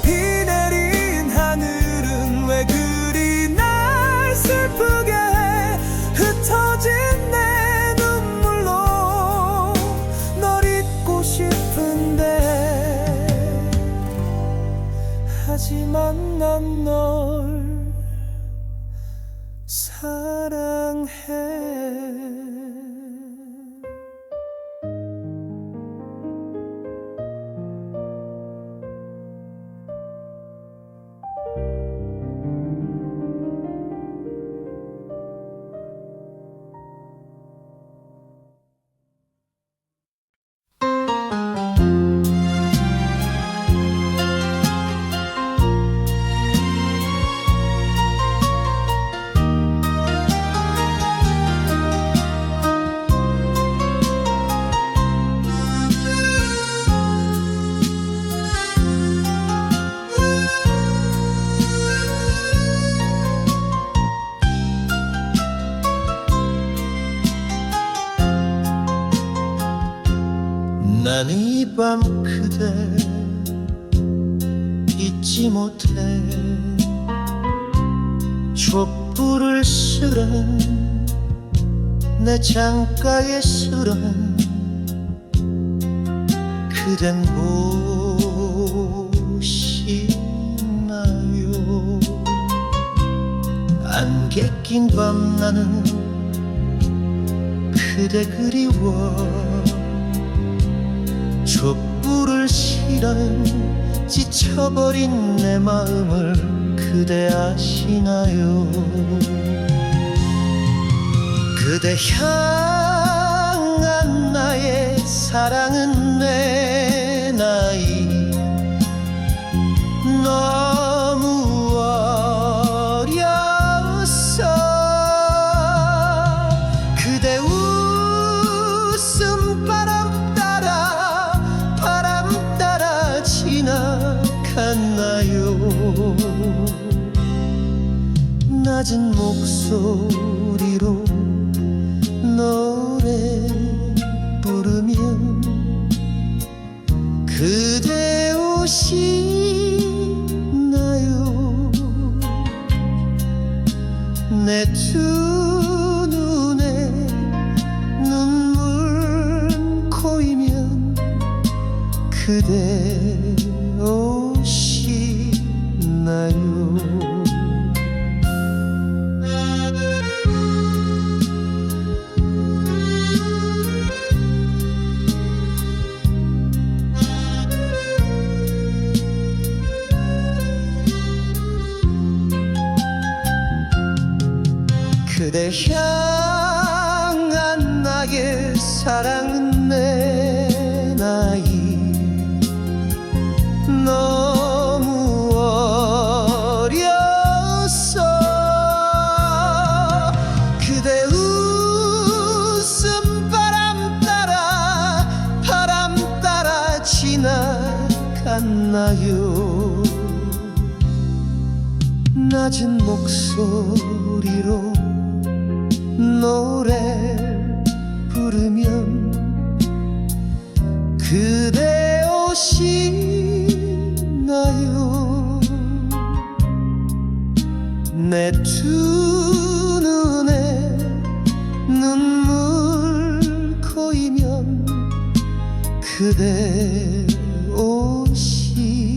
Speaker 1: 비 내린 하늘은 왜 그리 날 슬프게 해 흩어진 내 눈물로 널 잊고 싶은데 하지만 난 널 사랑해
Speaker 3: 난 이 밤 그대 잊지 못해 촛불을 쓰라 내 창가에 쓰라 그댄 보시나요 안개 낀 밤 나는 그대 그리워 촛불을 실어 지쳐버린 내 마음을 그대 아시나요 그대 향한 나의 사랑은 내 나이 너무 어려서 그대 웃음 바람 따라 지나갔나요 낮은 목소리로 노래 부르면 그대 오시나요 내 두 눈에 눈물 고이면 그대 오시나요 그대 향한 나의 사랑은 내 나이 너무 어려서 그대 웃음 바람 따라 지나갔나요 낮은 목소리로 노래 부르면 그대 오시나요 내 두 눈에 눈물 고이면 그대 오시나요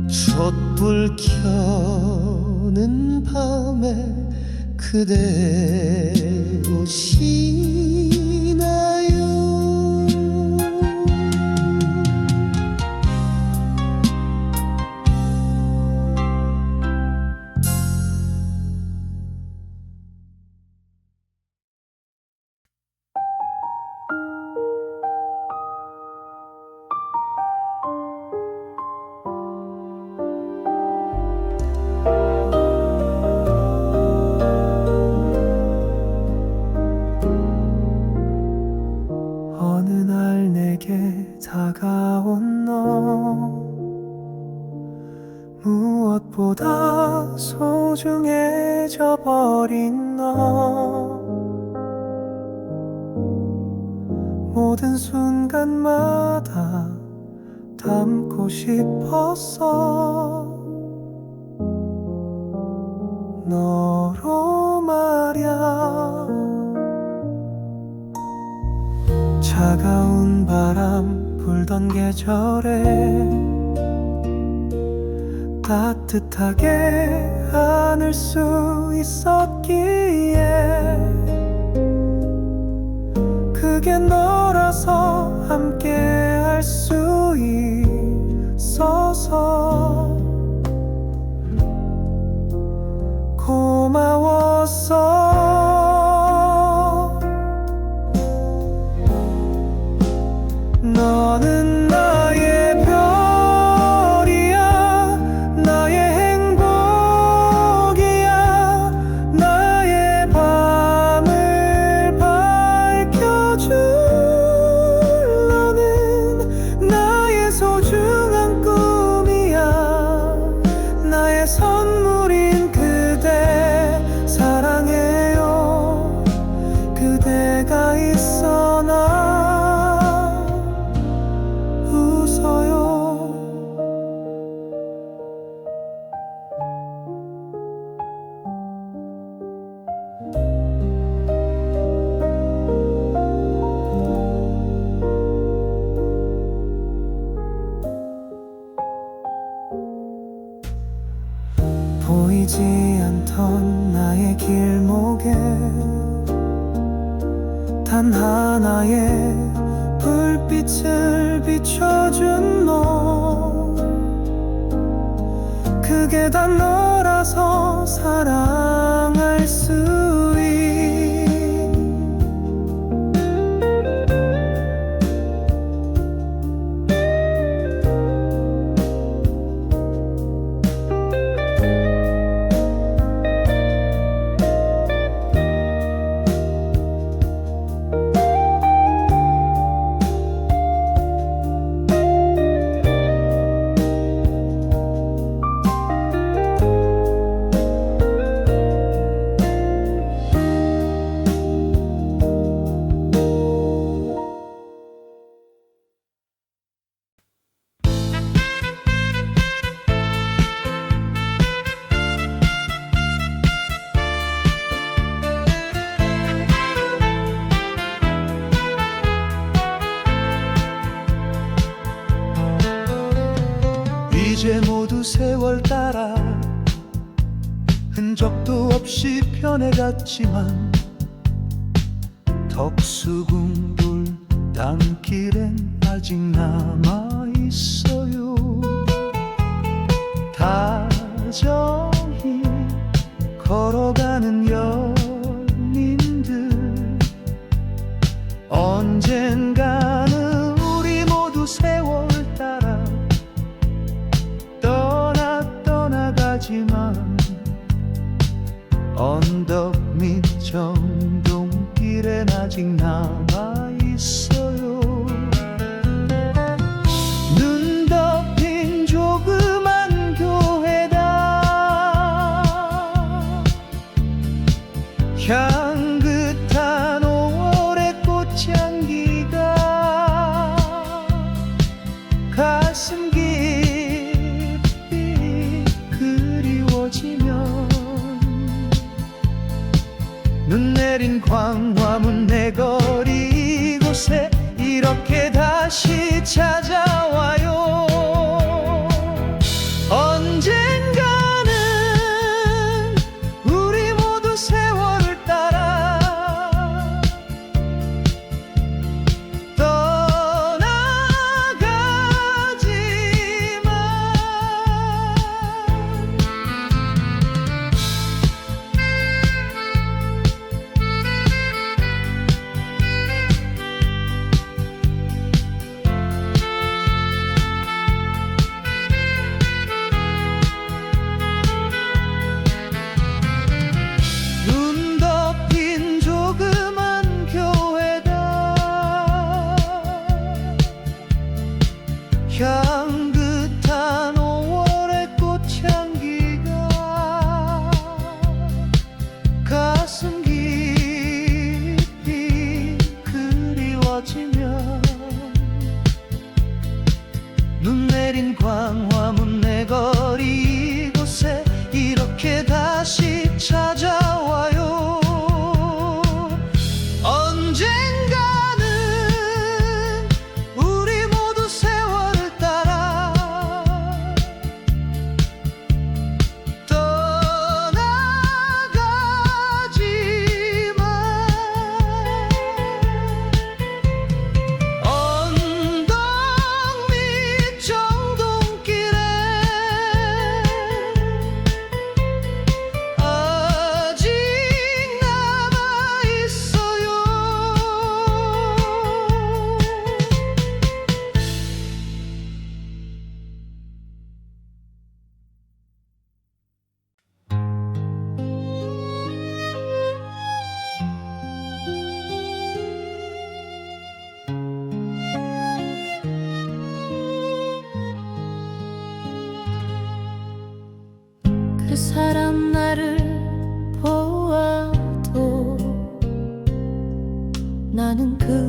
Speaker 3: 촛불 켜는 밤에 그대 오시나요 잃어버린 너 모든 순간마다 담고 싶었어 너로 말야 차가운 바람 불던 계절에 따뜻하게 안을 수 있었기에 그게 너라서 함께 할 수 있어서 고마웠어 너는 나의 별이야 나의 행복이야 나의 밤을 밝혀줄 너는 나의 소중한 꿈이야 나의 선물인 그대 사랑해요 그대가 있어 나 웃어요 보이지 않던 나의 길목에 단 하나의 불빛을 비춰준 너 그게 다 너라서 사랑할 수 있 이제 모두 세월 따라 흔적도 없이 변해갔지만 덕수궁돌 땅길엔 아직 남아있어요 다정히 걸어가는 연인들 언젠가는 우리 모두 세월 따라 떠나가지만 언덕 밑 정동길엔 아직 남아있어요 눈 덮인 조그만 교회다 향긋한 5월의 꽃향기가 가슴 깊이 그리워지면 눈 내린 광화문 내거리 이곳에 이렇게 다시 찾아와요 언젠가는 우리 모두 세월을 따라 떠나가지만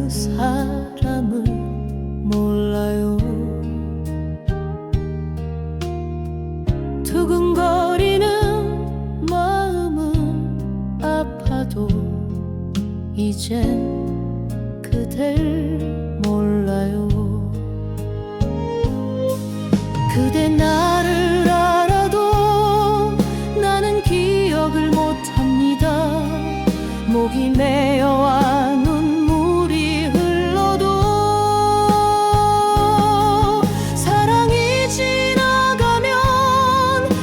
Speaker 2: 그 사람을 몰라요. 두근거리는 마음은 아파도 이젠 그댈 몰라요. 그대 나를 알아도 나는 기억을 못합니다. 목이 메어와 눈물이 흘러도 사랑이 지나가면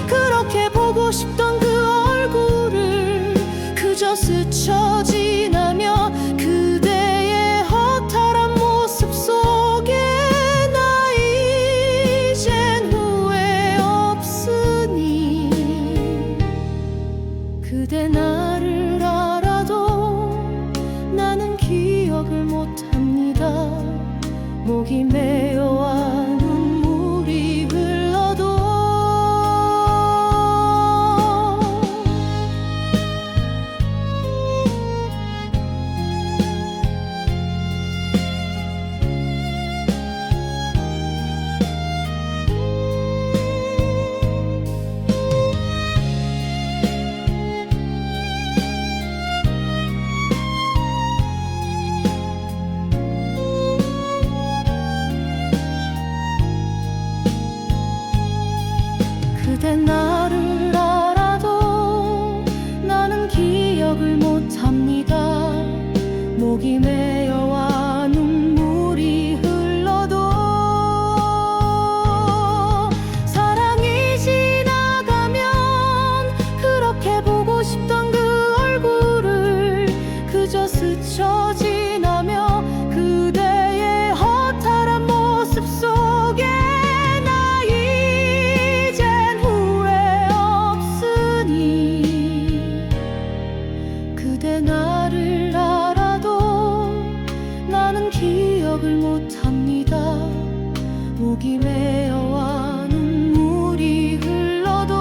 Speaker 2: 그렇게 보고 싶던 그 얼굴을 그저 스쳐 지나며 그대의 허탈한 모습 속에 나 이젠 후회 없으니 그대 나를 알아도 나는 기억을 못합니다. 목이 메어와 눈물이 흘러도 그대 나를 알아도 나는 기억을 못합니다. 목이 메어와 눈물이 흘러도 사랑이 지나가면 그렇게 보고 싶던 그 얼굴을 그저 스쳐 지나며 그대의 허탈한 모습 속에 나 이젠 후회 없으니 그대 나를 알아도 나는 기억을 못합니다. 목이 메어와 눈물이 흘러도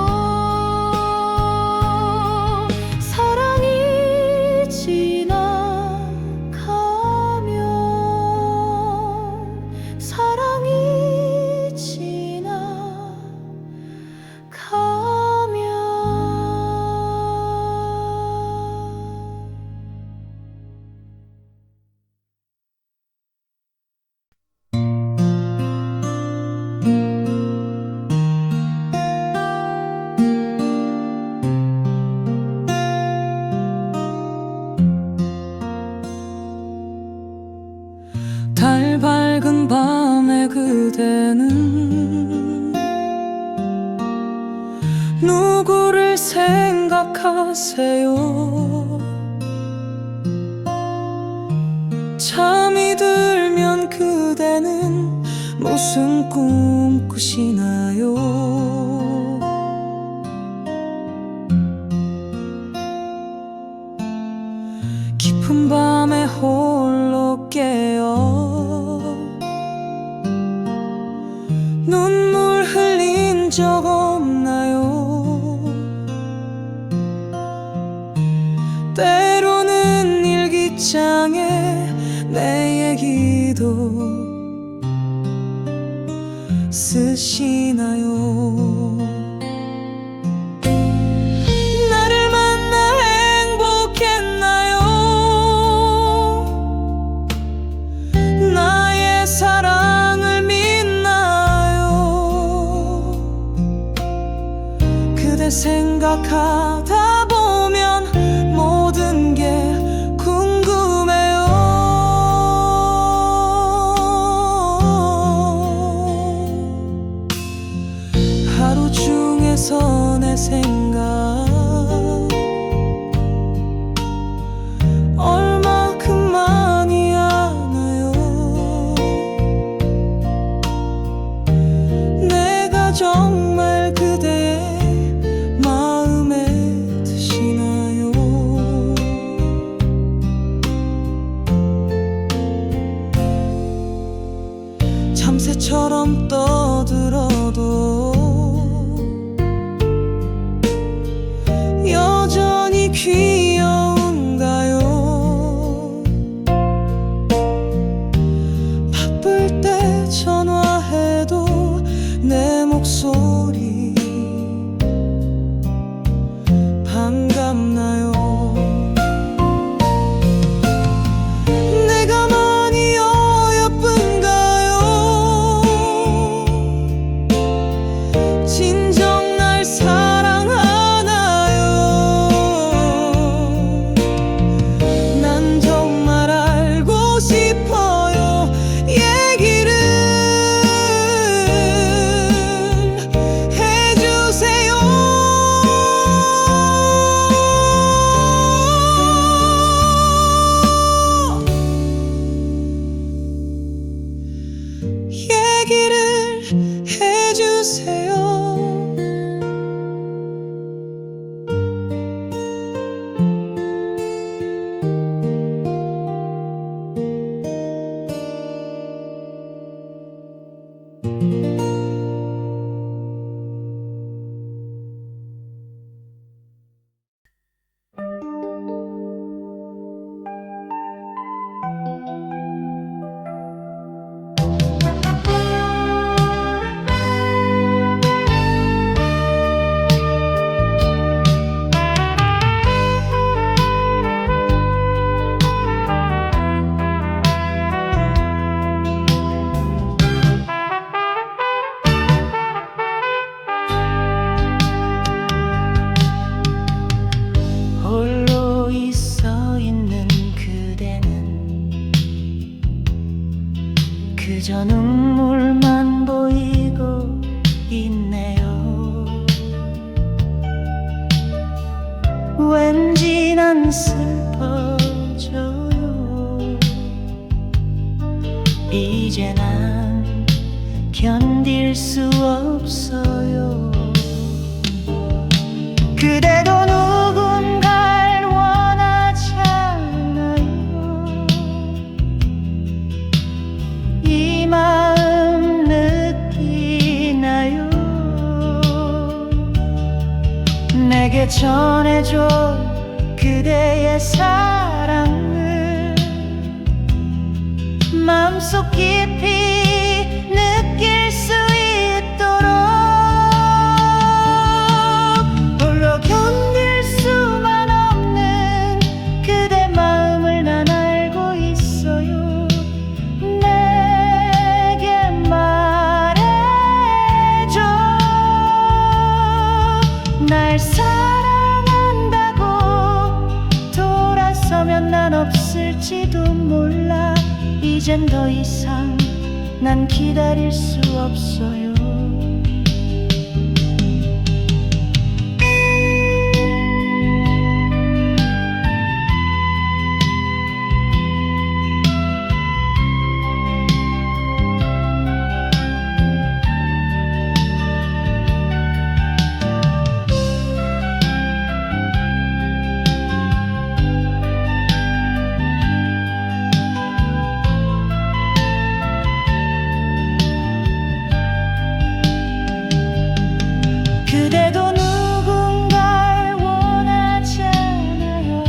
Speaker 2: 사랑이 지나가면 사랑이 지나가면
Speaker 4: 달 밝은 밤에 그대는 누구를 생각하세요? 잠이 들면 그대는 무슨 꿈 꾸시나요? 깊은 밤에 홀로 깨어 눈물 흘린 적 없나요? 때로는 일기장에 내 얘기도 쓰시나요? 나를 만나 행복했나요? 나의 사랑을 믿나요? 그대 생각하다 보면 모든 게 궁금해요. 하루 중에서 내 생각 얼마큼 많이 하나요? 내가 정말 그대의 마음에 드시나요? 참새처럼 떠들어도 여전히 귀여운가요?
Speaker 2: 그저 눈물만 보이고 있네요. 왠지 난 슬퍼져요. 이제 난 견딜 수 없어요. 그대도 누군가를 원하지 않아요. 이 마음 느끼나요? 내게 전해줘 그대의 사랑을. 마음속 깊이 느낄 수 있도록 홀로 견딜 수만 없는 그대 마음을 난 알고 있어요. 내게 말해줘. 날 사랑한다고 돌아서면 난 없을지도 몰라. 이젠 더 이상 난 기다릴 수 없어요. 그대도 누군가를 원하지 않아요.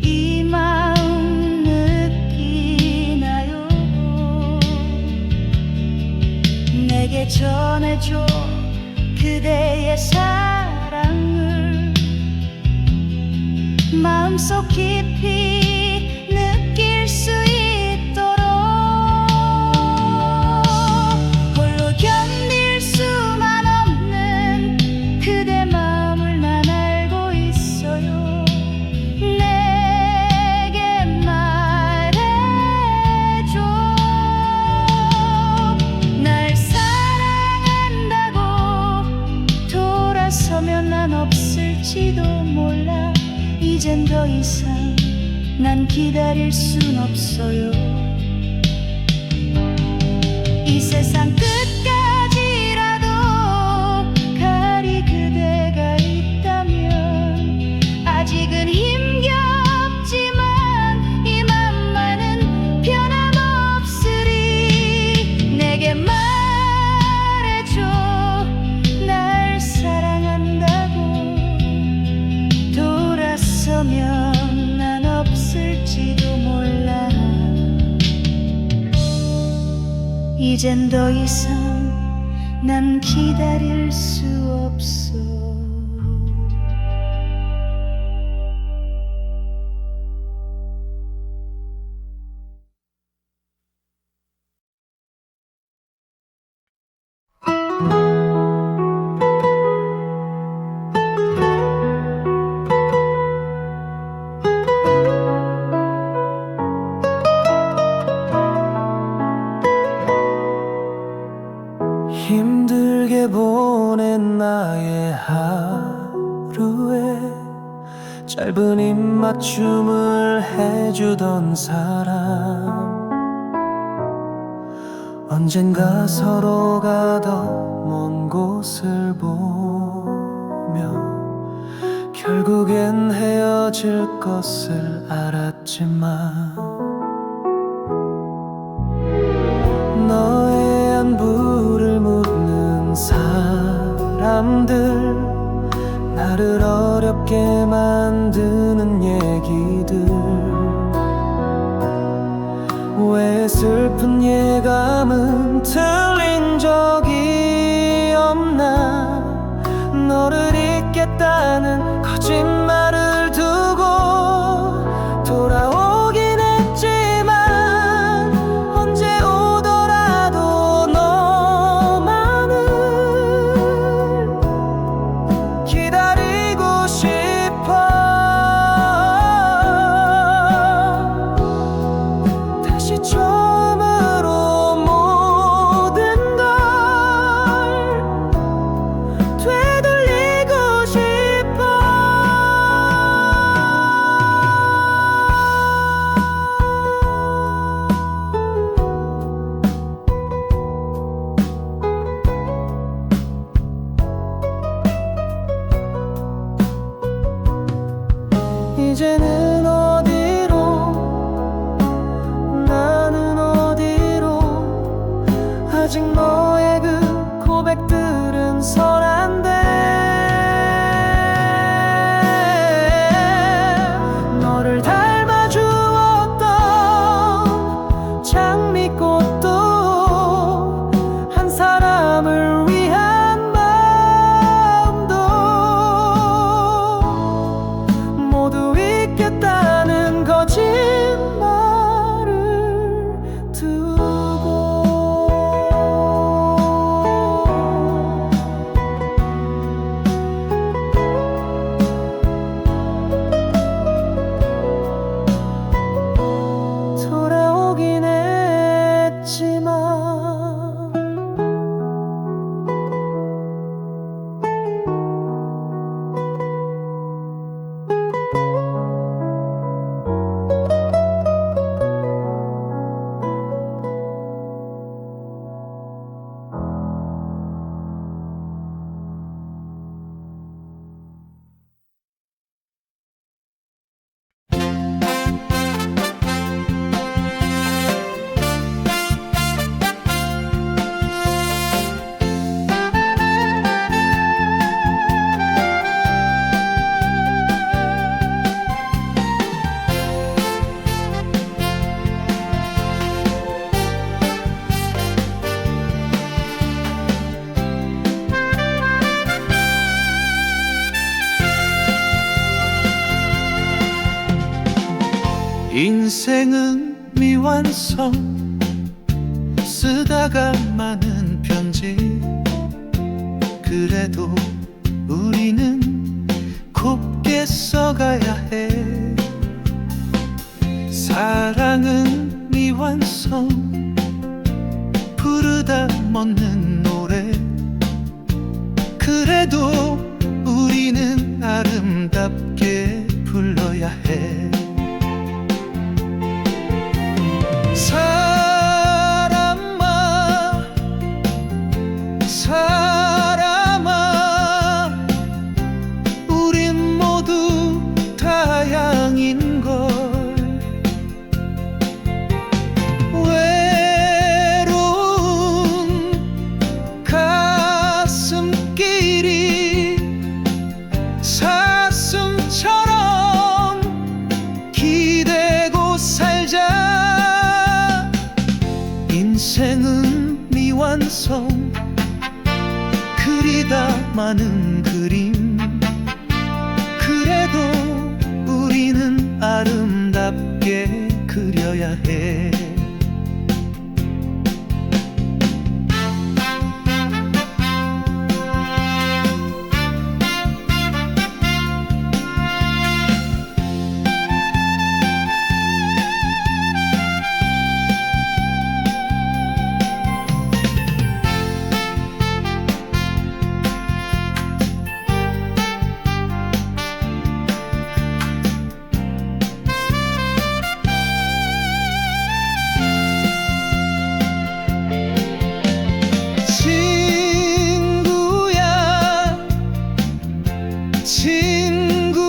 Speaker 2: 이 마음 느끼나요? 내게 전해줘 그대의 사랑을. 마음속 깊이 느낄 수 있도록 홀로 견딜 수만 없는 그대 마음을 난 알고 있어요. 내게 말해줘. 날 사랑한다고 돌아서면 난 없을지도 몰라. 이젠 더 이상 난 기다릴 순 없어요. 이 세상 끝까지라도 가리 그대가 있다면 아직은 힘겹지만 이 맘만은 변함없으리. 내게 말해줘. 날 사랑한다고 돌아서면 난 없을지도 몰라. 이젠 더 이상 난 기다릴 수 없어.
Speaker 3: 힘들게 보낸 나의 하루에 짧은 입맞춤을 해주던 사람. 언젠가 서로가 더 먼 곳을 보며 결국엔 헤어질 것을 알았지만 너의 안부를 묻는 사람들, 나를 어렵게 만드는 얘기들, 왜 슬픈 예감은 틀린 적이 없나. 너를 잊겠다는 거짓말을 두고 돌아오긴 했지만 언제 오더라도 너만을 기다리고 싶어. 이제는 어디로 나는 어디로 아직 너의 그 고백들은 선한데 너를 닮아주었던 장미꽃도 한 사람을 위한 마음도 모두 잊겠다는 거짓말을 두고 돌아오긴 했지만
Speaker 5: 인생은 미완성 쓰다가 많은 편지 그래도 우리는 곱게 써가야 해 사랑은 미완성 부르다 멎는 노래 그래도 우리는 아름답게 불러야 해 사람아 사람아 우린 모두 타향인걸 외로운 가슴끼리 사슴처럼 기대고 살자 인생은 미완성 그리다 많은 그림 그래도 우리는 아름답게 그려야 해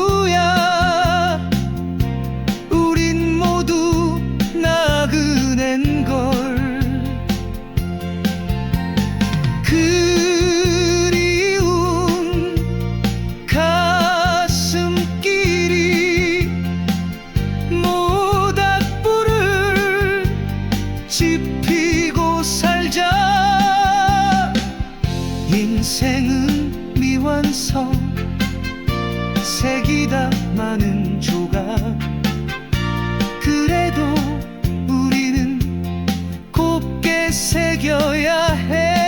Speaker 5: 친구야 우린 모두 나그넨걸 그리운 가슴끼리 모닥불을 지피고 살자 인생은 미완성 색이다 많은 조각 그래도 우리는 곱게 새겨야 해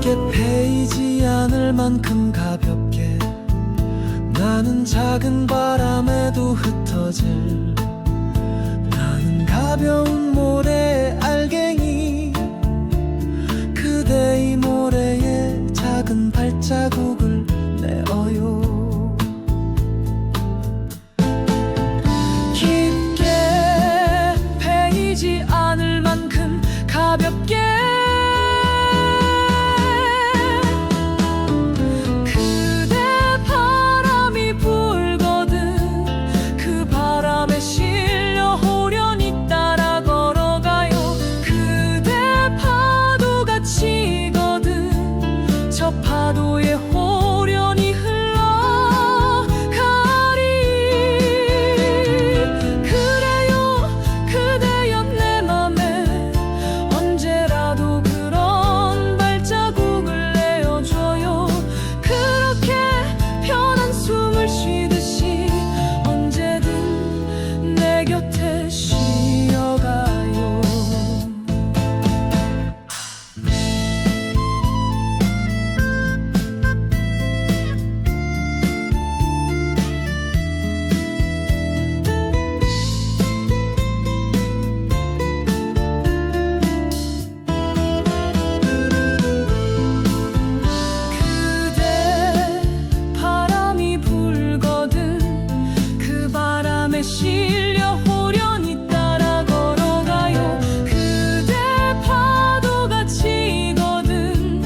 Speaker 4: 쉽게 패이지 않을 만큼 가볍게 나는 작은 바람에도 흩어질 나는 가벼운 모래의 알갱이 그대의 모래에 작은 발자국을 내어요 깊게 패이지 않을 만큼 가볍게 그대 바람이 불거든 그 바람에 실려 호련히 따라 걸어가요 그대 파도가 치거든 저 파도에 호련히 흘러가리 그래요 그대여 내 맘에 언제라도 그런 발자국을 내어줘요 그렇게 편한 숨을 쉬듯이 언제든 내 곁에 쉬어가요 그대 바람이 불거든 그 바람에 실려 호련히 따라 걸어가요 그대 파도가 치거든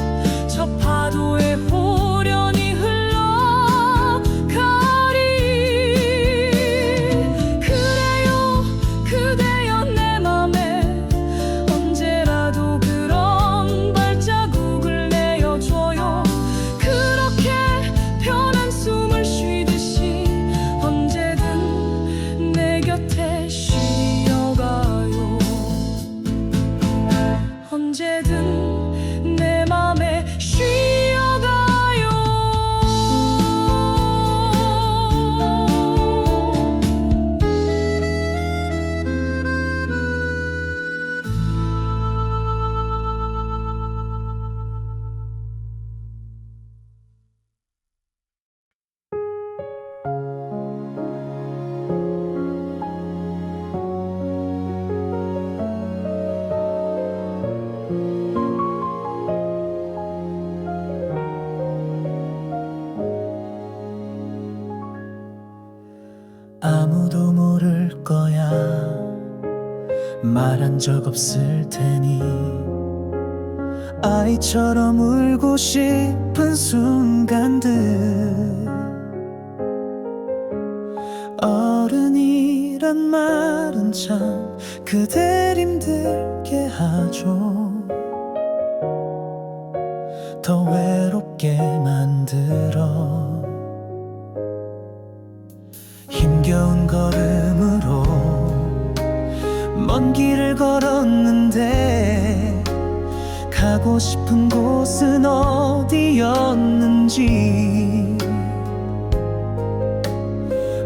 Speaker 4: 저 파도에 호련히 흘러가리 그래요 그대여 내 맘에 언제라도 그런 발자국을 내어줘요 그렇게 편한 숨을 쉬듯이 언제든 내 곁에 쉬어가요 언제든 내 맘에 쉬어가요
Speaker 3: 아무도 모를 거야 말한 적 없을 테니 아이처럼 울고 싶은 순간들 어른이란 말은 참 그댈 힘들게 하죠 더 외롭게 만들어 힘겨운 걸음으로 먼 길을 걸었는데 가고 싶은 곳은 어디였는지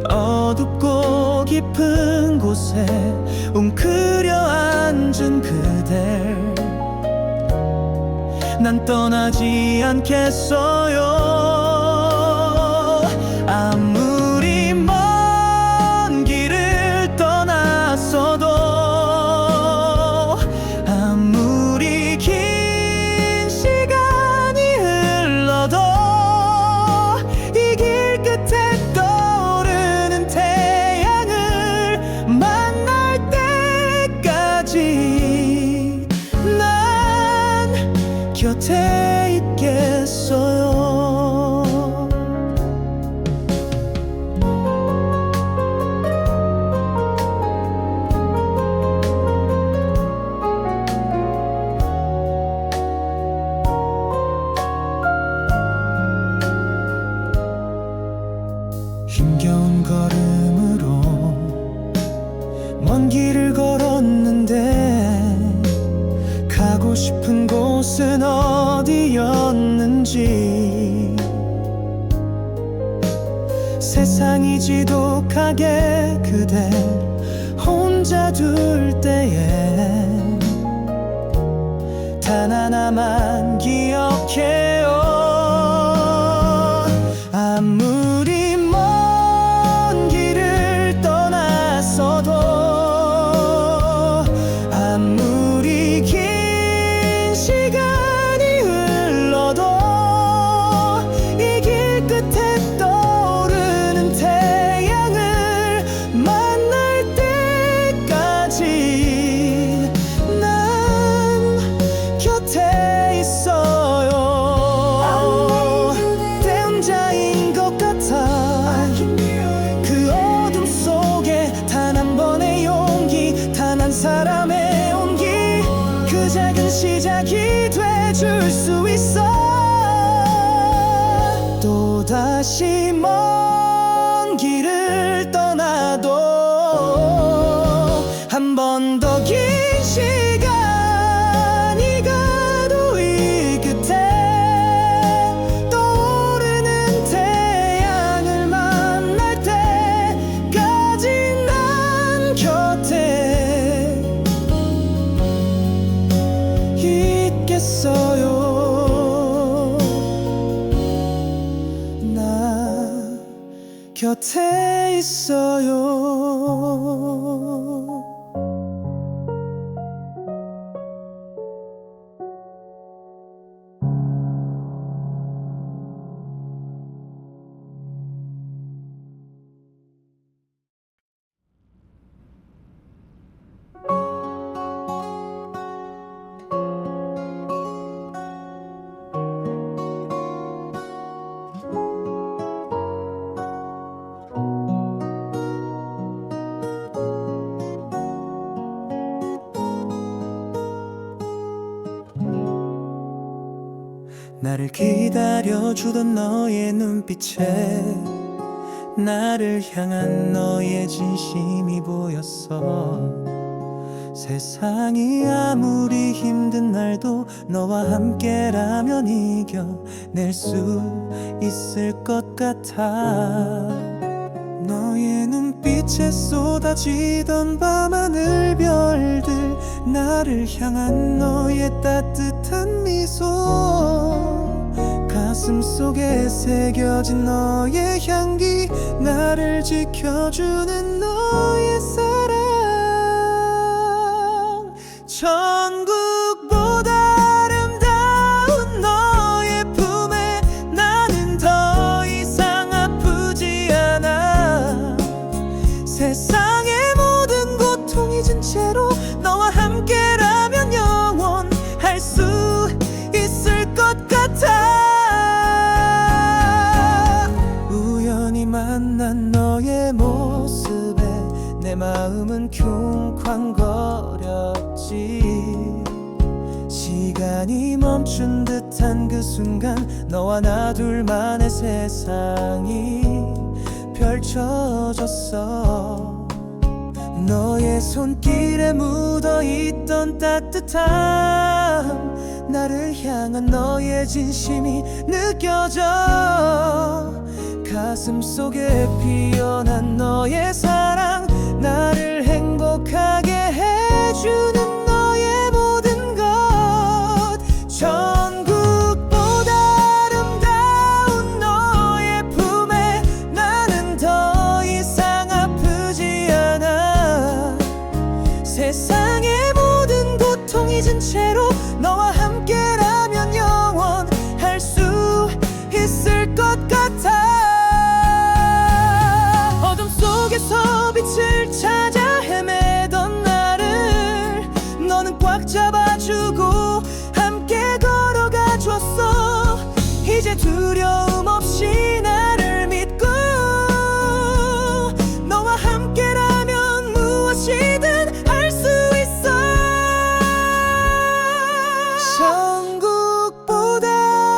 Speaker 3: 어둡고 깊은 곳에 웅크려 앉은 그댈 난 떠나지 않겠어요 아무리 먼 길을 떠났어도 아무리 긴 시간이 흘러도 이 길 끝에 떠오르는 태양을 만날 때까지 난 곁에 있겠어요 힘겨운 걸음으로 먼 길을 걸었는데 가고 싶은 곳은 어디였는지 세상이 지독하게 그댈 혼자 둘 때에 하나하나만 기억해요. 아무리 먼 길을 떠났어도, 아무리 긴 시간이 흘러도, 이 길 끝에 떠오르는 태양을 만날 때까지 난 곁에 있어요. 내 혼자인 것 같아. 그 어둠 속에 단 한 번의 용기, 단 한 사람의 온기, 그 작은 시작이 돼줄 수 있어. 또다시 먼 길을 떠나도 한 번 더 긴 시간이 가도 이 끝에 떠오르는 태양을 만날 때까지 난 곁에 있겠어요. 나 곁에 있어요. 나를 기다려주던 너의 눈빛에 나를 향한 너의 진심이 보였어. 세상이 아무리 힘든 날도 너와 함께라면 이겨낼 수 있을 것 같아. 너의 눈빛에 쏟아지던 밤하늘 별들, 나를 향한 너의 따뜻한 미소, 가슴 속에 새겨진 너의 향기, 나를 지켜주는 너의 사랑. 천국보다 아름다운 너의 품에 나는 더 이상 아프지 않아. 세상의 모든 고통 잊은 채로 너와 함께라면 영원할 수 있을 것 같아. 우연히 만난 너의 모습에 내 마음은 쿵쾅거렸지. 시간이 멈춘 듯한 그 순간 너와 나 둘만의 세상이 펼쳐졌어. 너의 손길에 묻어있던 따뜻함, 나를 향한 너의 진심이 느껴져. 가슴 속에 피어난 너의 사랑, 나를 행복하게 해주는 너의 모든 것. 천국보다 아름다운 너의 품에 나는 더 이상 아프지 않아. 세상의 모든 고통 잊은 채로 너와 함께라면 영원할 수 있을 것 같아. 어둠 속에서 빛을 찾아 헤매던 나를 너는 꽉 잡아주고 함께 걸어가 줬어. 이제 두려움 없이 나를 믿고 너와 함께라면 무엇이든 할 수 있어. 천국보다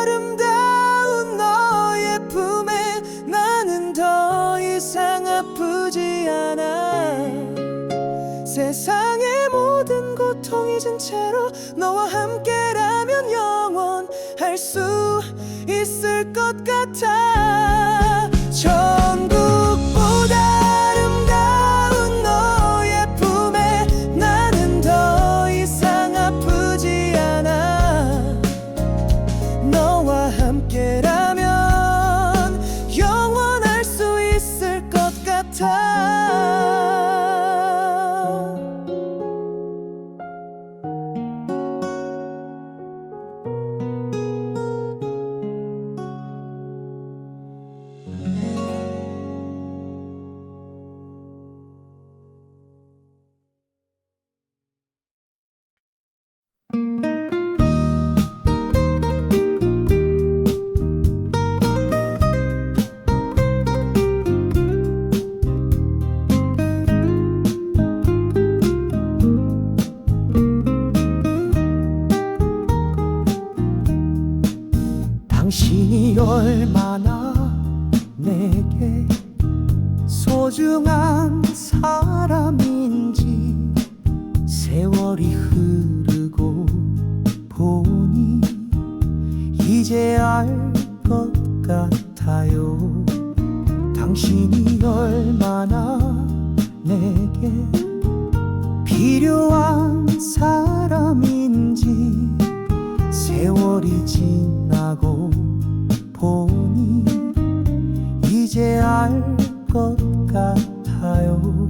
Speaker 3: 아름다운 너의 품에 나는 더 이상 아프지 않아. 세상의 모든 고통 잊은 채로 너와 함께라면 영원할 수 있을 것 같아. 천국보다 아름다운 너의 품에 나는 더 이상 아프지 않아. 당신이 얼마나 내게 소중한 사람인지 세월이 흐르고 보니 이제 알 것 같아요. 당신이 얼마나 내게 필요한 사람인지 세월이 지나고 보니 이제 알 것 같아요.